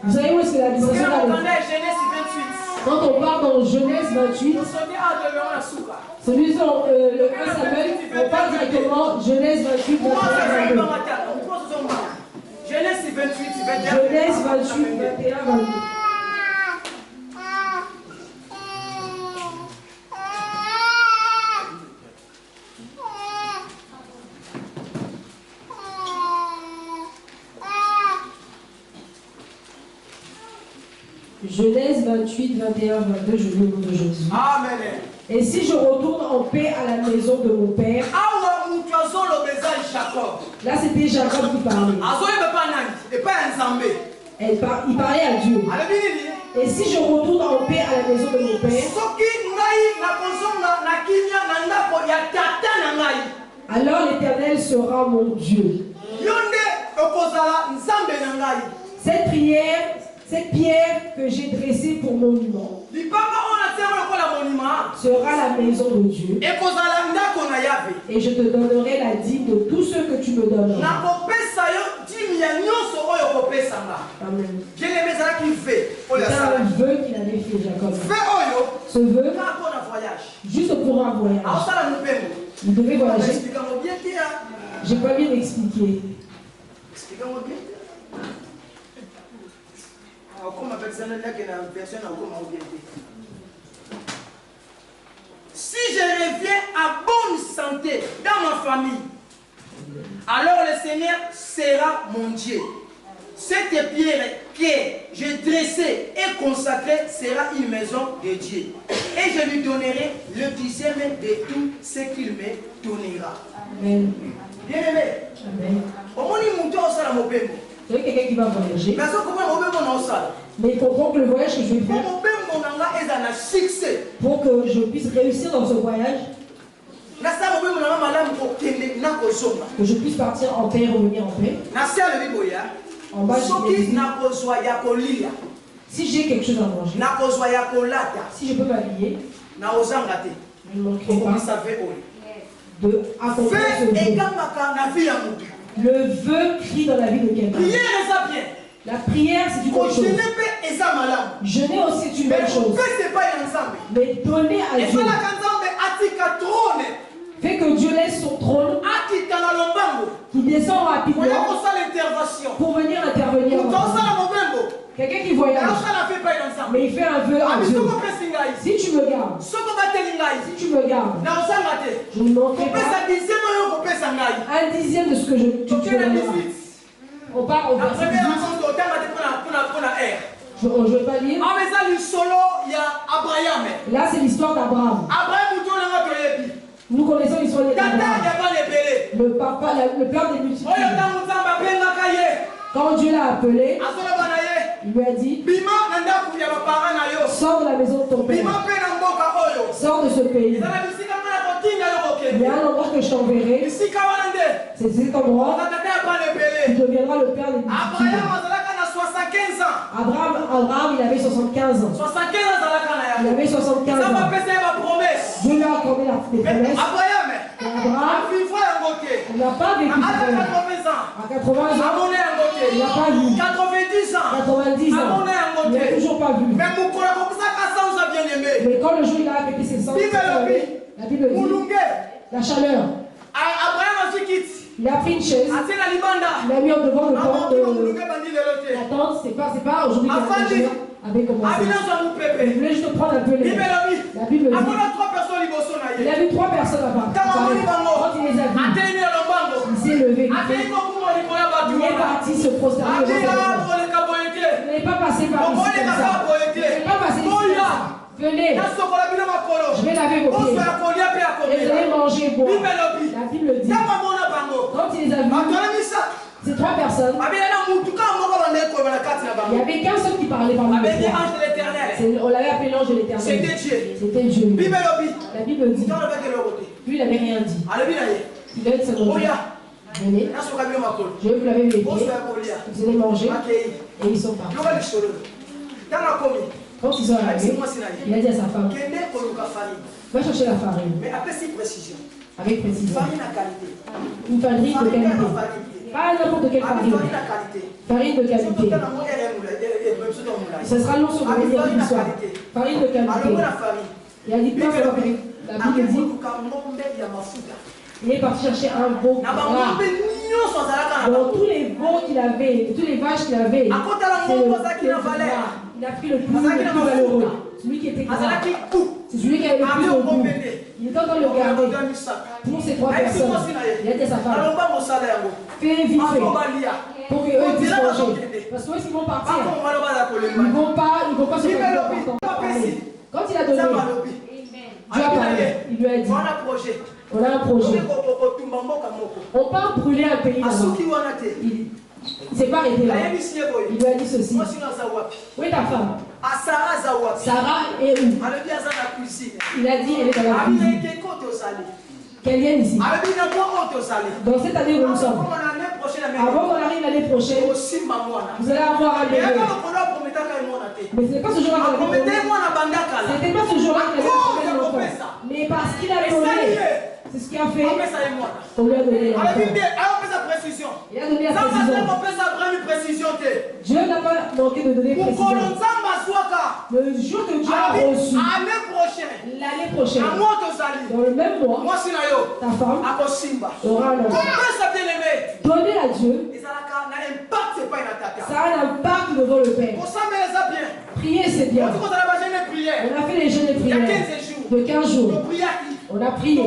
Vous savez où est-ce que la dimension est? Quand on part dans Genèse 28, celui sur le 1 Samuel, on parle directement Genèse 28, 21, 22. Genèse 28, 21, 22. Genèse 28, 21, 22, je lis au nom de Jésus. Amen. Et si je retourne en paix à la maison de mon père. Là, c'était Jacob qui parlait. Il parlait à Dieu. Et si je retourne en paix à la maison de mon père. Alors l'Éternel sera mon Dieu. Cette pierre que j'ai dressée pour monument sera la maison de Dieu. Et je te donnerai la dîme de tout ce que tu me donneras. Amen. C'est un vœu qu'il avait fait, Jacob. Ce vœu, juste pour un voyage. Il devait voyager. J'ai pas bien expliqué. Si je reviens à bonne santé dans ma famille, alors le Seigneur sera mon Dieu. Cette pierre que j'ai dressée et consacrée sera une maison de Dieu. Et je lui donnerai le dixième de tout ce qu'il me donnera. Amen. Bien aimé. Amen. C'est quelqu'un qui va voyager. Mais il comprend que le voyage que je vais faire, pour que je puisse réussir dans ce voyage, que je puisse partir en paix et revenir en paix. En bas, si j'ai quelque chose à manger, si je peux m'habiller, je ne manquerai pas de accomplir ce vœu. Le vœu crie dans la vie de quelqu'un. La prière, c'est une bonne chose. Jeûner aussi, c'est une bonne chose. Mais donner à Dieu fait que Dieu laisse son trône qui descend rapidement pour venir intervenir. Quelqu'un qui voyage, mais il fait un vœu à Dieu. Si tu me gardes, je ne manquerai pas un dixième de ce que tu me donneras. On part au verset 18. Je ne vais pas lire. Là, c'est l'histoire d'Abraham. Nous connaissons l'histoire d'Abraham. Le père des multitudes. Quand Dieu l'a appelé, il lui a dit, sors de la maison de ton père. Sors de ce pays. Il y a un endroit que je t'enverrai. C'est cet endroit. Tu deviendras le père des multitudes. Abraham, il avait 75 ans. Il avait 75 ans. Dieu lui a accordé la promesse. Abraham, il n'a pas vécu à 80 ans. Il n'a pas vu. 90 ans. Il n'a toujours pas vu. Mais quand le jour il a fêté ses 100 ans, la Bible dit la chaleur. Il a pris une chaise. Il a mis en devant le banc de la tente. C'est pas aujourd'hui qu'il avait commencé. Il voulait juste prendre un peu les. La Bible dit. Il a vu 3 personnes là-bas. Quand il les a vus, il s'est levé. Il est parti se prosterner. Il n'est pas passé par ici comme ça. Il n'est pas passé ici comme ça. Venez. Je vais laver vos pieds. Et vous allez manger et boire. La Bible dit. Quand il les a vus, ces 3 personnes, il n'y avait qu'un seul qui parlait parmi les trois. On l'avait appelé l'ange de l'Éternel. C'était Dieu. La Bible dit. Lui, il n'avait rien dit. Il doit être secondaire. Venez. Je vais vous laver les pieds. Vous allez manger. Et ils sont partis. Quand ils sont arrivés, il a dit à sa femme, va chercher la farine. Mais avec précision. Avec précision. Farine à qualité. Une farine de qualité. Pas n'importe quelle farine. Farine de qualité. Ce sera long sur le média du soir. Farine de qualité. Il a dit plein sur la Bible dit. Il est parti chercher un veau gras. Dans tous les veaux qu'il avait, toutes les vaches qu'il avait, il a pris le plus valeureux. Celui qui était gras. C'est celui qui avait le plus de goût. Il est en train de le garder pour ces 3 personnes. Il a dit à sa femme, fais vite fait pour qu'eux puissent manger. Parce qu'eux, s'ils vont partir, ils ne vont pas se faire important. Quand il a donné, Dieu a parlé. Il lui a dit, on a un projet. On part brûler un pays là-bas. Il ne s'est pas arrêté là. Il lui a dit ceci. Où est ta femme? Sarah est où? Il a dit, elle est dans la cuisine. Qu'elle vienne ici. Dans cette année où nous sommes. Avant qu'on arrive l'année prochaine, vous allez avoir un bébé. Mais ce n'est pas ce jour-là qu'on a promis. Ce n'était pas ce jour-là qu'on a promis l'enfant. Mais parce qu'il a donné. C'est ce qu'il a fait. On lui a donné l'enfant. Il a donné la précision. Dieu n'a pas manqué de donner précision. Le jour que Dieu a reçu, l'année prochaine, dans le même mois, ta femme aura un enfant. Donner à Dieu, ça a un impact devant le Père. Prier, c'est bien. On a fait les jeûnes et prières de 15 jours. On a prié.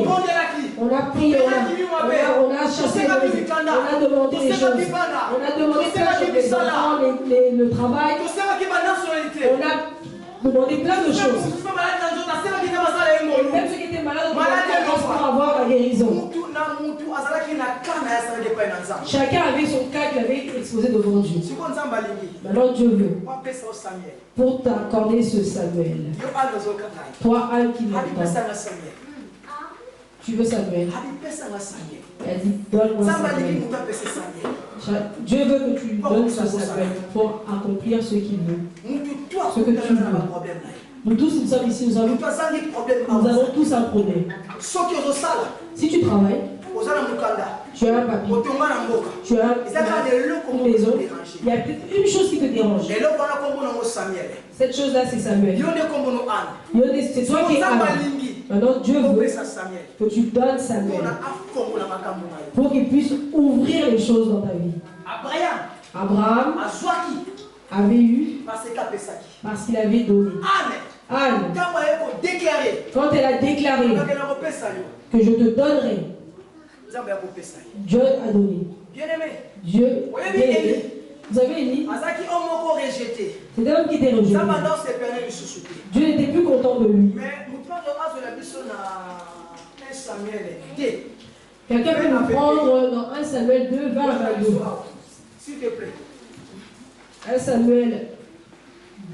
On a prié. On a chassé. On a demandé les choses. On a demandé plein de choses. Les enfants, le travail. On a demandé plein de choses. Même ceux qui étaient malades, on a pour avoir la guérison. Chacun avait son cas qu'il avait exposé devant Dieu. Maintenant Dieu veut pour t'accorder ce Samuel. Toi, Anne qui m'entend. Tu veux Samuel? Il a dit donne-moi Samuel. Dieu veut que tu lui donnes ce Samuel pour accomplir ce qu'il veut. Ce que tu veux. Nous tous, nous sommes ici, nous avons tous un problème. Si tu travailles, tu as un papier, tu as une maison, il y a peut-être une chose qui te dérange. Cette chose-là, c'est Samuel. C'est toi qui es Anne. Maintenant, Dieu veut que tu donnes Samuel pour qu'il puisse ouvrir les choses dans ta vie. Abraham avait eu parce qu'il avait donné. Anne, quand elle a déclaré que je te donnerai, Dieu a donné. Dieu a donné. Vous avez dit, c'est un homme qui était rejeté. Dieu n'était plus content de lui. Quelqu'un peut nous prendre dans 1 Samuel 2, 20 à 22. S'il te plaît. 1 Samuel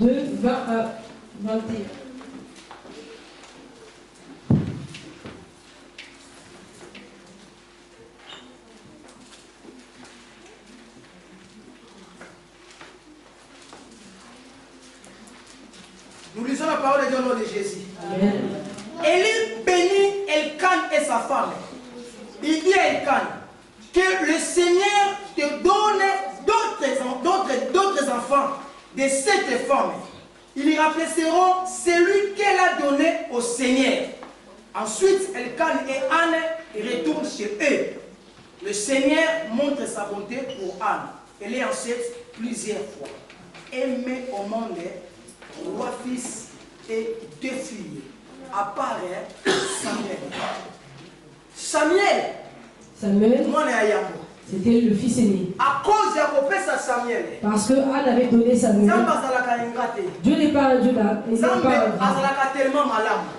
2, 20 à 21. Nous lisons la parole de Dieu au nom de Jésus. Amen. Élie bénit Elkan et sa femme. Il dit à Elkan que le Seigneur te donne d'autres enfants de cette femme. Ils y remplaceront celui qu'elle a donné au Seigneur. Ensuite, Elkan et Anne retournent chez eux. Le Seigneur montre sa bonté pour Anne. Elle est enceinte plusieurs fois. Elle met au monde 3 fils et 2 filles. Apparaît Samuel. Samuel. Moi, C'était le fils aîné. Parce que Anne avait donné Samuel. Dieu n'est pas un Dieu là.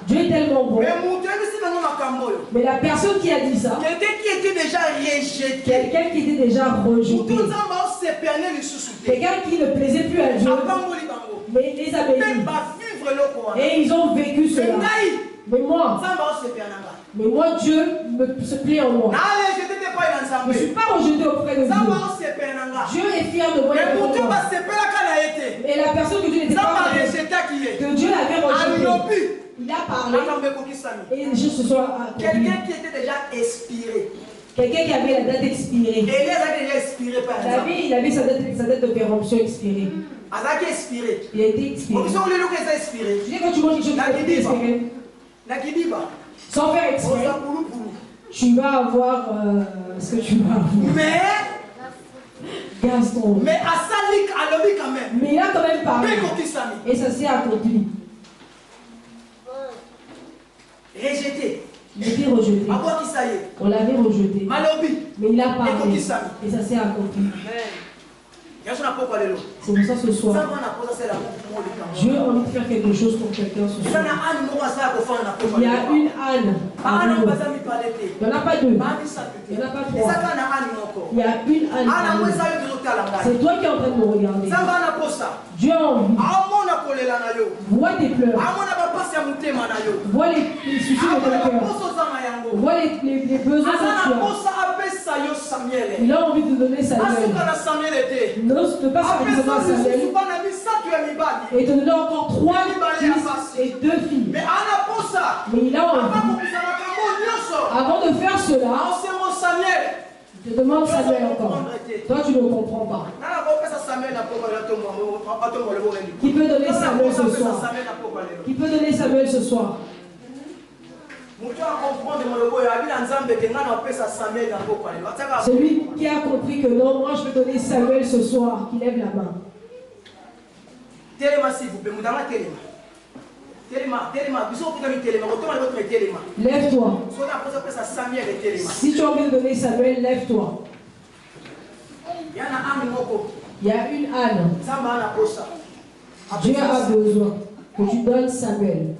Dieu est tellement bon. Mais la personne qui a dit ça, quelqu'un qui était déjà rejeté, quelqu'un qui était déjà rejeté, quelqu'un qui ne plaisait plus à Dieu, mais les a bénis. Et ils ont vécu cela. Mais moi, Dieu se plaît en moi. Je ne suis pas rejeté auprès de Dieu. Dieu est fier de moi. Mais la personne que Dieu n'était pas rejetée, que Dieu l'avait rejeté, il a parlé et les choses se sont accomplies. Quelqu'un qui était déjà expiré. Quelqu'un qui avait la date expirée. Élie avait déjà expiré par exemple. Il avait sa date de péremption expirée. Il a été expiré. Tu dis quand tu manges quelque chose qui est expiré, sans faire exprès, tu vas avoir ce que tu vas avoir. Gaston. Mais à Salik, à l'objet quand même. Mais il a quand même parlé. Et ça s'est accompli. Rejeté. Il était rejeté. On l'avait rejeté. Mais il a parlé. Et ça s'est accompli. C'est pour ça ce soir, Dieu a envie de faire quelque chose pour quelqu'un ce soir. Il y a une âne. Il n'y en a pas deux. Il n'y en a pas trois. Il y a une âne. C'est toi qui es en train de me regarder. Dieu a envie. Vois tes pleurs. Vois les soucis de ton cœur. Vois les besoins que tu as. Il a envie de donner Samuel. Ne pas faire seulement Samuel. Et te donner encore 3 fils et 2 filles. Mais il a envie. Avant de faire cela, je te demande Samuel encore. Toi, tu ne comprends pas. Qui peut donner Samuel ce soir? Qui peut donner Samuel ce soir? Celui qui a compris que non, moi je peux donner Samuel ce soir, qui lève la main. Lève-toi. Si tu as envie de donner Samuel, lève-toi. Il y a une âne. Dieu a besoin que tu donnes Samuel.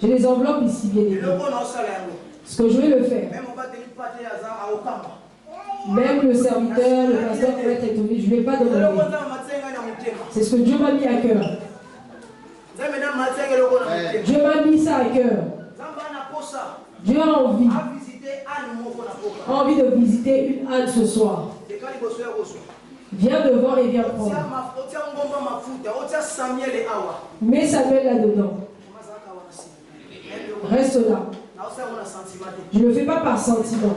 J'ai les enveloppes ici, bien évidemment. Ce que je vais le faire. Même le serviteur, le pasteur peut être étonné. Je ne vais pas demander. C'est ce que Dieu m'a mis à cœur. Dieu m'a mis ça à cœur. Dieu a envie de visiter une âne ce soir. Viens devant et viens prendre. Mets Samuel là-dedans. Reste là. Je ne le fais pas par sentiment.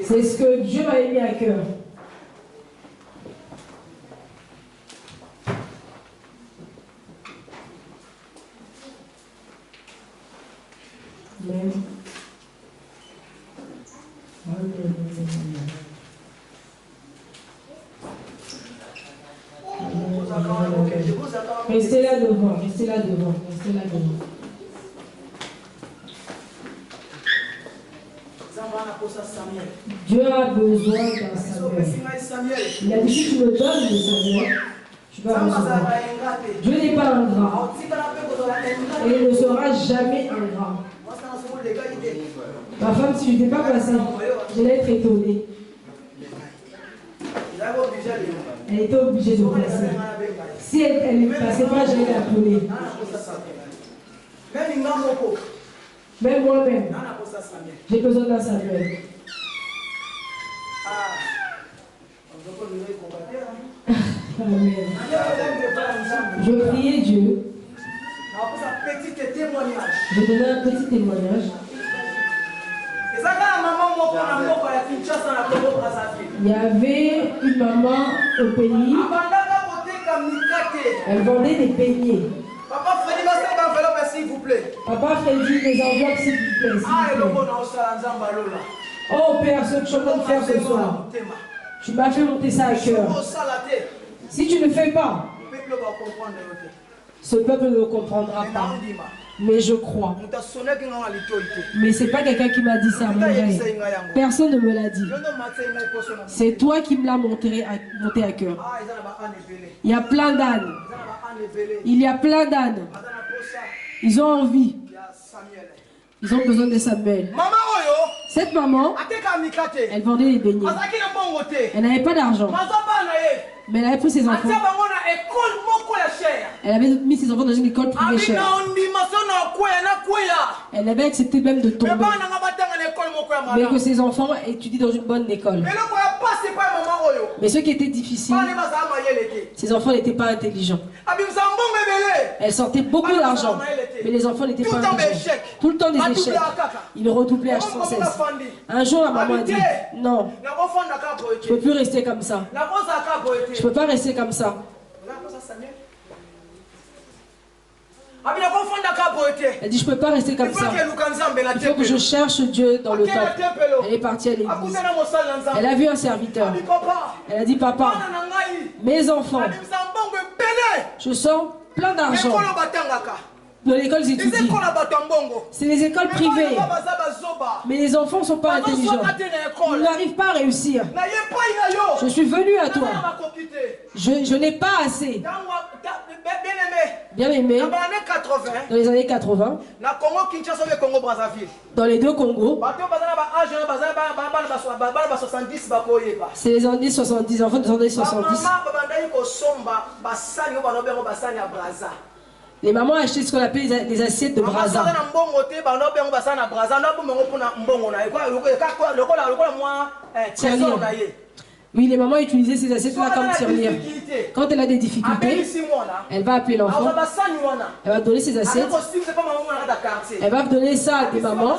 C'est ce que Dieu m'a mis à cœur. Amen. Restez là devant, restez là devant, restez là devant. Dieu a besoin d'un Samuel. Il a dit si tu me donnes le Samuel, tu vas recevoir. Dieu n'est pas ingrat. Et il ne sera jamais ingrat. Ma femme, si je n'étais pas passée, j'allais être étonnée. Elle était obligée de passer. Si elle ne passait pas, j'allais l'appeler. Même moi-même, j'ai besoin d'un Samuel. Amen. Je priais Dieu. Je donnais un petit témoignage. Il y avait une maman au pays. Elle vendait des beignets. Papa Freddy, s'il vous plaît. Papa Freddy, des enveloppes, s'il vous plaît. Oh Père, ce que je suis en train de faire ce soir, tu m'as fait monter ça à cœur. Si tu ne fais pas, ce peuple ne comprendra pas. Mais je crois. Mais c'est pas quelqu'un qui m'a dit ça à mon rêve. Personne ne me l'a dit. C'est toi qui me l'as monté à cœur. Il y a plein d'ânes. Il y a plein d'ânes. Ils ont envie. Ils ont besoin de Samuel. Cette maman, elle vendait des beignets. Elle n'avait pas d'argent. Mais elle avait pris ses enfants. Elle avait mis ses enfants dans une école privée chère. Elle avait accepté même de tomber. Mais que ses enfants étudient dans une bonne école. Mais ce qui était difficile, ses enfants n'étaient pas intelligents. Elle sortait beaucoup d'argent. Mais les enfants n'étaient pas intelligents. Tout le temps des échecs. Ils redoublaient sans cesse. Un jour, la maman a dit, non, je ne peux plus rester comme ça. Je ne peux pas rester comme ça. Elle dit, je ne peux pas rester comme ça. Il faut que je cherche Dieu dans le temple. Elle est partie à l'église. Elle a vu un serviteur. Elle a dit, papa, mes enfants, je sors plein d'argent. Dans l'école, ils étudient. C'est les écoles privées. Mais les enfants ne sont pas intelligents. Ils n'arrivent pas à réussir. Je suis venu à toi. Je n'ai pas assez. Bien aimé, dans les années 80, dans les deux Congos, c'est les années 70, enfants des années 70. Les mamans achetaient ce qu'on appelle des assiettes de brasa. Oui, les mamans utilisaient ces assiettes-là comme tirelire. Quand elle a des difficultés, elle va appeler l'enfant. Elle va donner ses assiettes. Elle va donner ça à des mamans.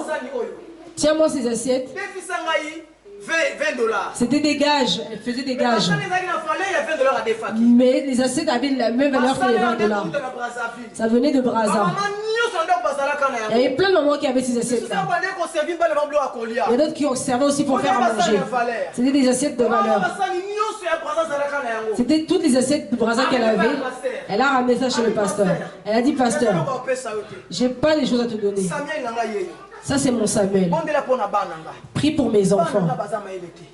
Tiens-moi ces assiettes. C'était des gages, elle faisait des gages. Mais les assiettes avaient la même valeur que les $20. Ça venait de Brazza. Il y avait plein de mamans qui avaient ces assiettes-là. Il y a d'autres qui observaient aussi pour faire à manger. C'était des assiettes de valeur. C'était toutes les assiettes de Brazza qu'elle avait. Elle a ramené ça chez le pasteur. Elle a dit, pasteur, j'ai pas les choses à te donner. Ça, c'est mon Samuel. Prie pour mes enfants.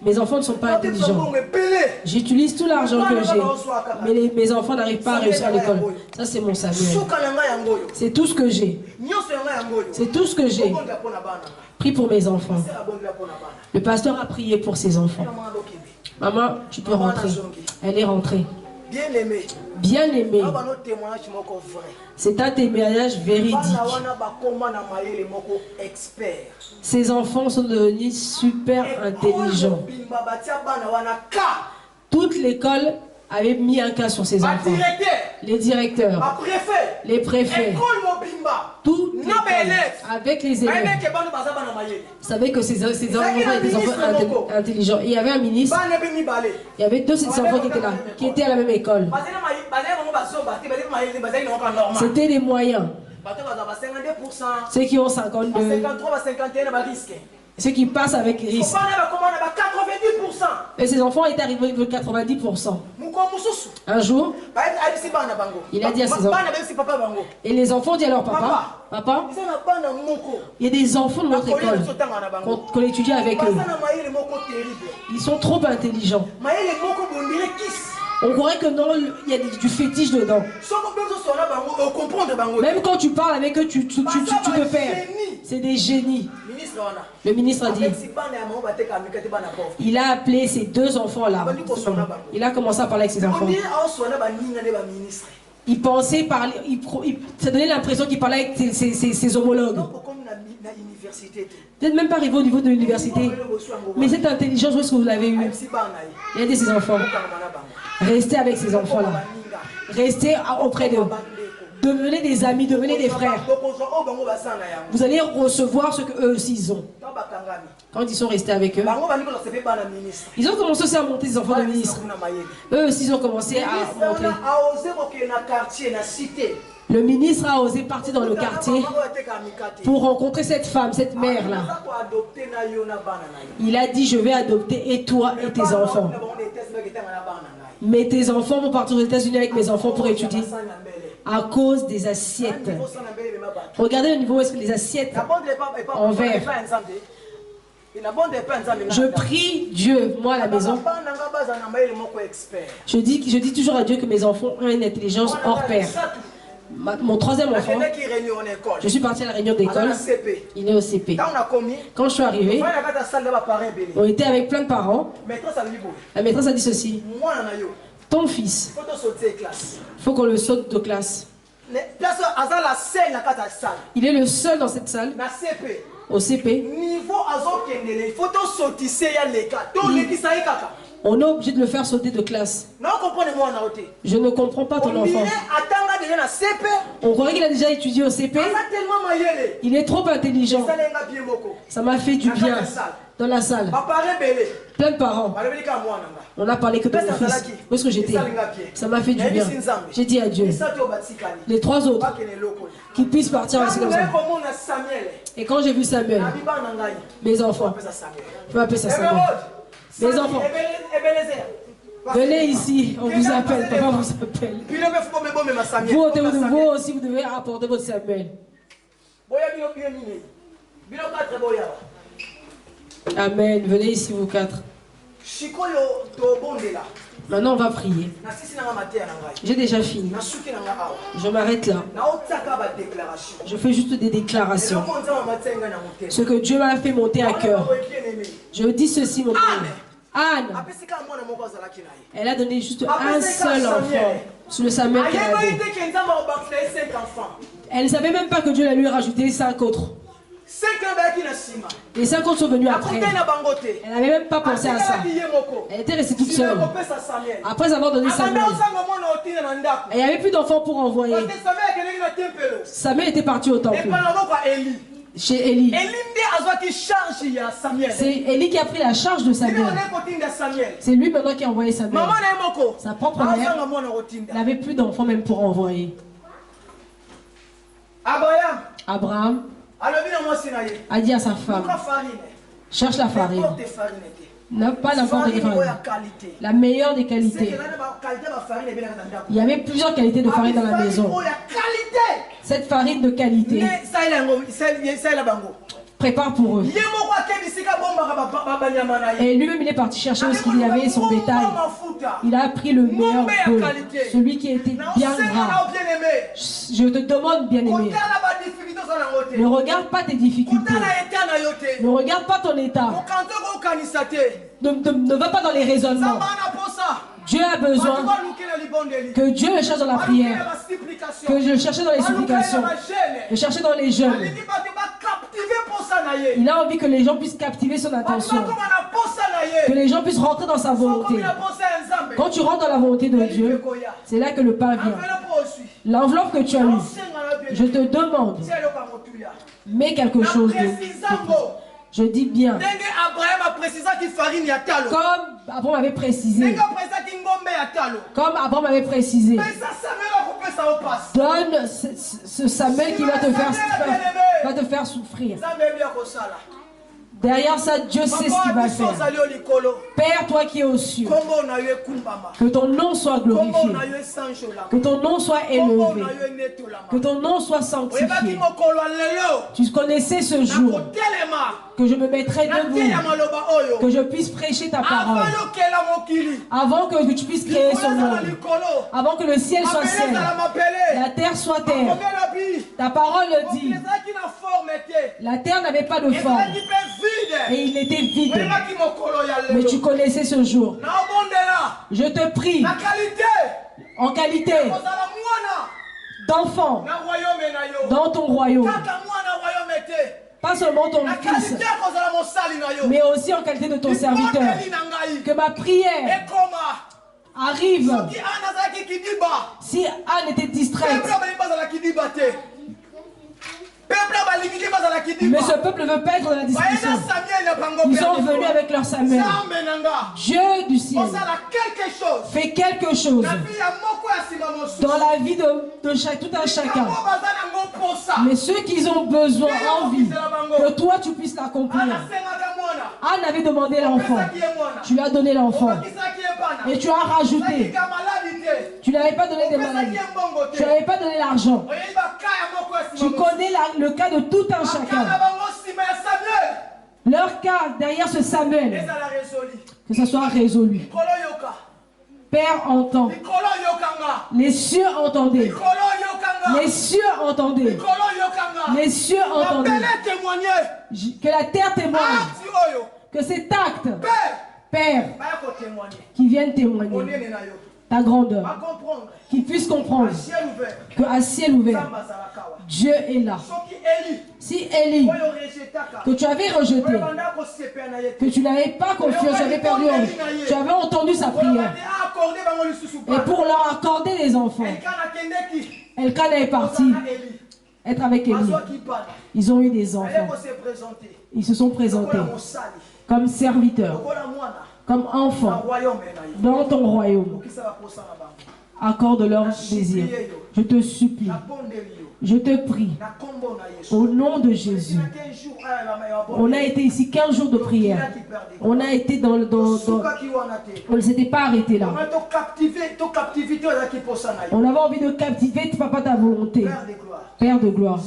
Mes enfants ne sont pas intelligents. J'utilise tout l'argent que j'ai. Mais mes enfants n'arrivent pas à réussir à l'école. Ça, c'est mon Samuel. C'est tout ce que j'ai. C'est tout ce que j'ai. Prie pour mes enfants. Le pasteur a prié pour ses enfants. Maman, tu peux rentrer. Elle est rentrée. Bien-aimé. Bien-aimé. C'est un témoignage véridique. Ces enfants sont devenus super intelligents. Toute l'école avait mis un cas sur ces enfants. Les directeurs, les préfets, tout avec les élèves. Vous savez que ces enfants étaient des enfants intelligents. Et il y avait un ministre, il y avait deux de ces enfants qui étaient là, qui étaient à la même école. C'était les moyens. Ceux qui ont 52, ceux qui passent avec risque. Et ces enfants étaient arrivés au niveau de 90%. Un jour, il a dit à ses enfants, et les enfants disent à leur papa, papa, il y a des enfants de notre école qu'on étudie avec eux. Ils sont trop intelligents. On croirait que non, il y a du fétiche dedans. Même quand tu parles avec eux, tu te perds. C'est des génies. Le ministre a dit, il a appelé ses deux enfants-là. Il a commencé à parler avec ses enfants. Il pensait parler, ça donnait l'impression qu'il parlait avec ses homologues. Peut-être même pas arrivé au niveau de l'université. Mais cette intelligence, où est-ce que vous l'avez eu? Il a dit à ses enfants, restez avec ces enfants-là. Restez auprès d'eux. Devenez des amis, devenez des frères. Vous allez recevoir ce qu'eux aussi ils ont. Quand ils sont restés avec eux, ils ont commencé aussi à monter des enfants de ministres. Eux aussi ils ont commencé à monter. Le ministre a osé partir dans le quartier pour rencontrer cette femme, cette mère-là. Il a dit, je vais adopter et toi et tes enfants. Mais tes enfants vont partir aux États-Unis avec mes enfants pour étudier. à cause des assiettes. Regardez le niveau où est-ce que les assiettes en verre. Je prie Dieu, moi à la maison. Je dis toujours à Dieu que mes enfants ont une intelligence hors pair. Mon troisième enfant, je suis parti à la réunion d'école, il est au CP. Quand je suis arrivé, on était avec plein de parents. La maîtresse a dit ceci: ton fils, il faut qu'on le saute de classe. Il est le seul dans cette salle. Au CP, on est obligé de le faire sauter de classe. Je ne comprends pas ton enfant. On croirait qu'il a déjà étudié au CP. Il est trop intelligent. Ça m'a fait du bien dans la salle. Plein de parents. On a parlé que de mon fils. Où est-ce que j'étais? Ça m'a fait du bien. J'ai dit à Dieu, les trois autres qui puissent partir ainsi comme ça. Et quand j'ai vu Samuel, mes enfants, je m'appelle ça Samuel. Mes enfants, venez ici, on vous appelle, papa vous appelle. Vous aussi, vous devez apporter votre Samuel. Amen, venez ici vous quatre. Maintenant on va prier. J'ai déjà fini. Je m'arrête là. Je fais juste des déclarations. Ce que Dieu m'a fait monter à cœur. Je dis ceci, mon frère. Anne, elle a donné juste un seul enfant sur le Samuel qu'elle avait. Elle ne savait même pas que Dieu lui a rajouté 5 autres. Les 5 autres sont venus après. Elle n'avait même pas pensé à ça. Elle était restée toute seule. Après avoir donné Samuel, il n'y avait plus d'enfants pour envoyer. Samuel était parti au temple. Chez Élie. C'est Élie qui a pris la charge de Samuel. C'est lui maintenant qui a envoyé Samuel. Sa propre mère n'avait plus d'enfants même pour envoyer. Abraham a dit à sa femme, cherche la farine. Pas n'importe quelle farine. La meilleure des qualités. Il y avait plusieurs qualités de farine dans la maison. Cette farine de qualité, prépare pour eux. Et lui-même il est parti chercher où il y avait son bétail. Il a pris le meilleur bœuf, celui qui était bien gras. Je te demande, bien-aimé, ne regarde pas tes difficultés. Ne regarde pas ton état. Ne va pas dans les raisonnements. Dieu a besoin que Dieu le cherche dans la prière, que je le cherche dans les supplications, le chercher dans les jeûnes. Il a envie que les gens puissent captiver son attention, que les gens puissent rentrer dans sa volonté. Quand tu rentres dans la volonté de Dieu, c'est là que le pain vient. L'enveloppe que tu as eue, je te demande, mets quelque chose de... Je dis bien. Comme Abraham avait précisé. Comme Abraham avait précisé. Donne ce Samuel qui va te faire souffrir. Derrière ça, Dieu sait ce qu'il va faire. Père, toi qui es aux cieux, que ton nom soit glorifié, que ton nom soit élevé, que ton nom soit sanctifié. Tu connaissais ce jour que je me mettrai debout, que je puisse prêcher ta parole, avant que tu puisses créer son nom, avant que le ciel soit ciel, la terre soit terre. Ta parole dit, la terre n'avait pas de forme. Et il était vide. Mais tu connaissais ce jour. Je te prie, en qualité d'enfant dans ton royaume, pas seulement ton fils, mais aussi en qualité de ton serviteur, que ma prière arrive. Si Anne était distraite, mais ce peuple veut perdre dans la discussion. Ils sont venus avec leur Samuel. Dieu du ciel fait quelque chose dans la vie de tout un chacun. Mais ceux qui ont besoin, envie, que toi tu puisses l'accomplir. Anne avait demandé l'enfant. Tu lui as donné l'enfant. Et tu as rajouté Tu n'avais pas donné des maladies. Tu n'avais pas donné l'argent. Tu connais le cas de tout un chacun. Leur cas derrière ce Samuel, que ce soit résolu. Père entend. Les cieux entendaient. Les cieux entendaient. Les cieux entendaient. Que la terre témoigne. Que cet acte, Père, qui viennent témoigner ta grandeur, qu'ils puissent comprendre qu'à ciel ouvert, Dieu est là. Si Élie, que tu avais rejeté, que tu n'avais pas confiance, tu avais perdu en lui, tu avais entendu sa prière, et pour leur accorder les enfants, Elkana est parti être avec Élie. Ils ont eu des enfants. Ils se sont présentés comme serviteurs, comme enfants dans ton royaume. Accorde leur désir. Je te supplie. Je te prie. Au nom de Jésus. On a été ici 15 jours de prière. On a été dans on ne s'était pas arrêté là. On avait envie de captiver papa ta volonté. Père de gloire.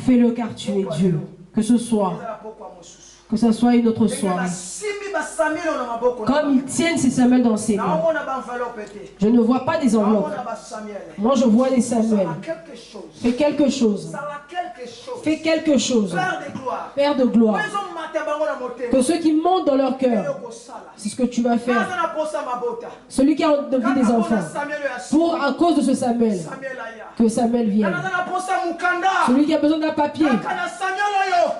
Fais-le car tu es Dieu. Que ce soit une autre soirée. Comme ils tiennent ces Samuel dans ses mains. Je ne vois pas des enveloppes. Moi je vois des Samuel. Fais quelque chose. Fais quelque chose. Père de gloire. Que ceux qui montent dans leur cœur, c'est ce que tu vas faire. Celui qui a envie des enfants. À cause de ce Samuel. Que Samuel vienne. Celui qui a besoin d'un papier.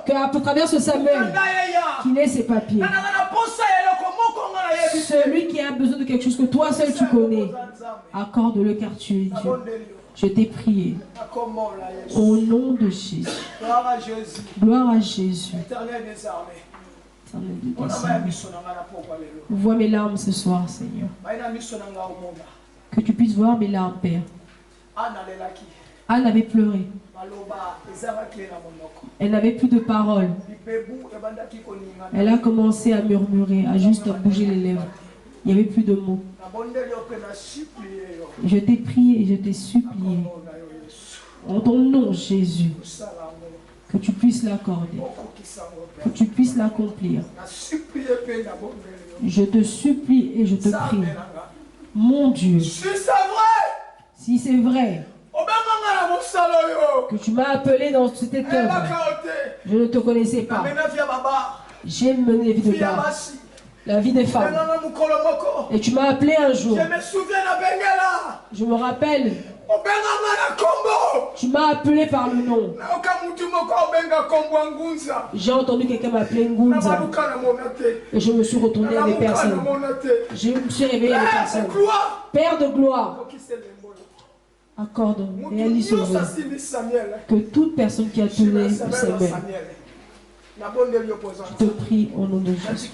Qu'à travers ce Samuel, qu'il ait ses papiers. Celui qui a besoin de quelque chose que toi seul tu connais, accorde-le car tu es Dieu. Je t'ai prié. Au nom de Jésus. Gloire à Jésus. Vois mes larmes ce soir, Seigneur. Que tu puisses voir mes larmes, Père. Anne avait pleuré. Elle n'avait plus de paroles. Elle a commencé à murmurer, à juste bouger les lèvres. Il n'y avait plus de mots. Je t'ai prié et je t'ai supplié. En ton nom, Jésus, que tu puisses l'accorder, que tu puisses l'accomplir. Je te supplie et je te prie. Mon Dieu, si c'est vrai, que tu m'as appelé dans cette œuvre, je ne te connaissais pas. J'ai mené la vie de bas, la vie des femmes. Et tu m'as appelé un jour. Je me rappelle. Tu m'as appelé par le nom. J'ai entendu quelqu'un m'appeler Ngunza. Et je me suis retourné à des personnes. Je me suis réveillé à des personnes. Père de gloire, accorde et Élie sauvé que toute personne qui a tourné Samuel, je te prie au nom de Jésus.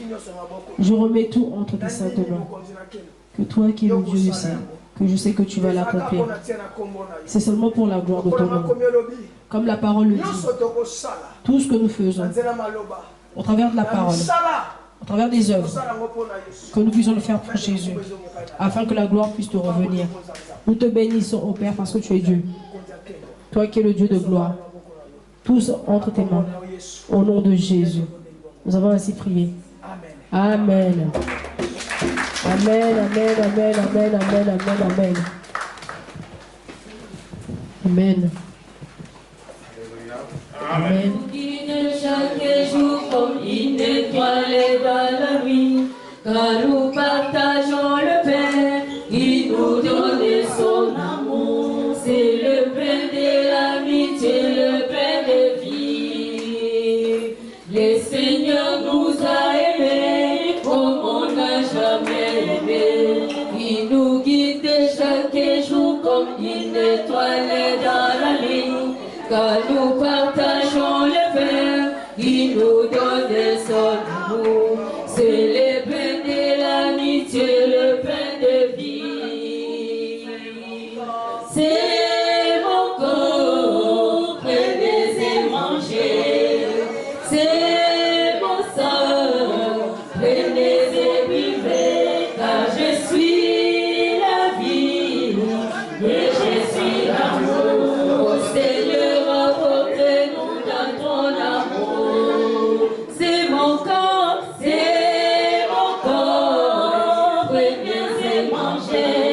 Je remets tout entre tes saintes mains. Que toi qui es le Dieu du ciel, que je sais que tu vas l'accomplir. C'est seulement pour la gloire de ton nom. Comme la parole le dit, tout ce que nous faisons, au travers de la parole, au travers des œuvres, que nous puissions le faire pour Jésus, afin que la gloire puisse te revenir. Nous te bénissons, ô Père, parce que tu es Dieu. Toi qui es le Dieu de gloire. Tous entre tes mains. Au nom de Jésus. Nous avons ainsi prié. Amen. Amen, amen, amen, amen, amen, amen, amen. Amen. Amen. Chaque jour comme une étoile dans la nuit, quand nous partageons le pain, il nous donne son amour. C'est le pain de l'amitié, le pain de vie. Le Seigneur nous a aimés comme on n'a jamais aimé. Il nous guide chaque jour comme une étoile dans la nuit. Quand nous partageons le pain, il nous donne son amour. C'est le pain de l'amitié, le pain de vie. C'est mon corps, prenez et mangez. C'est mon sang, prenez et buvez. Car je suis la vie. manger.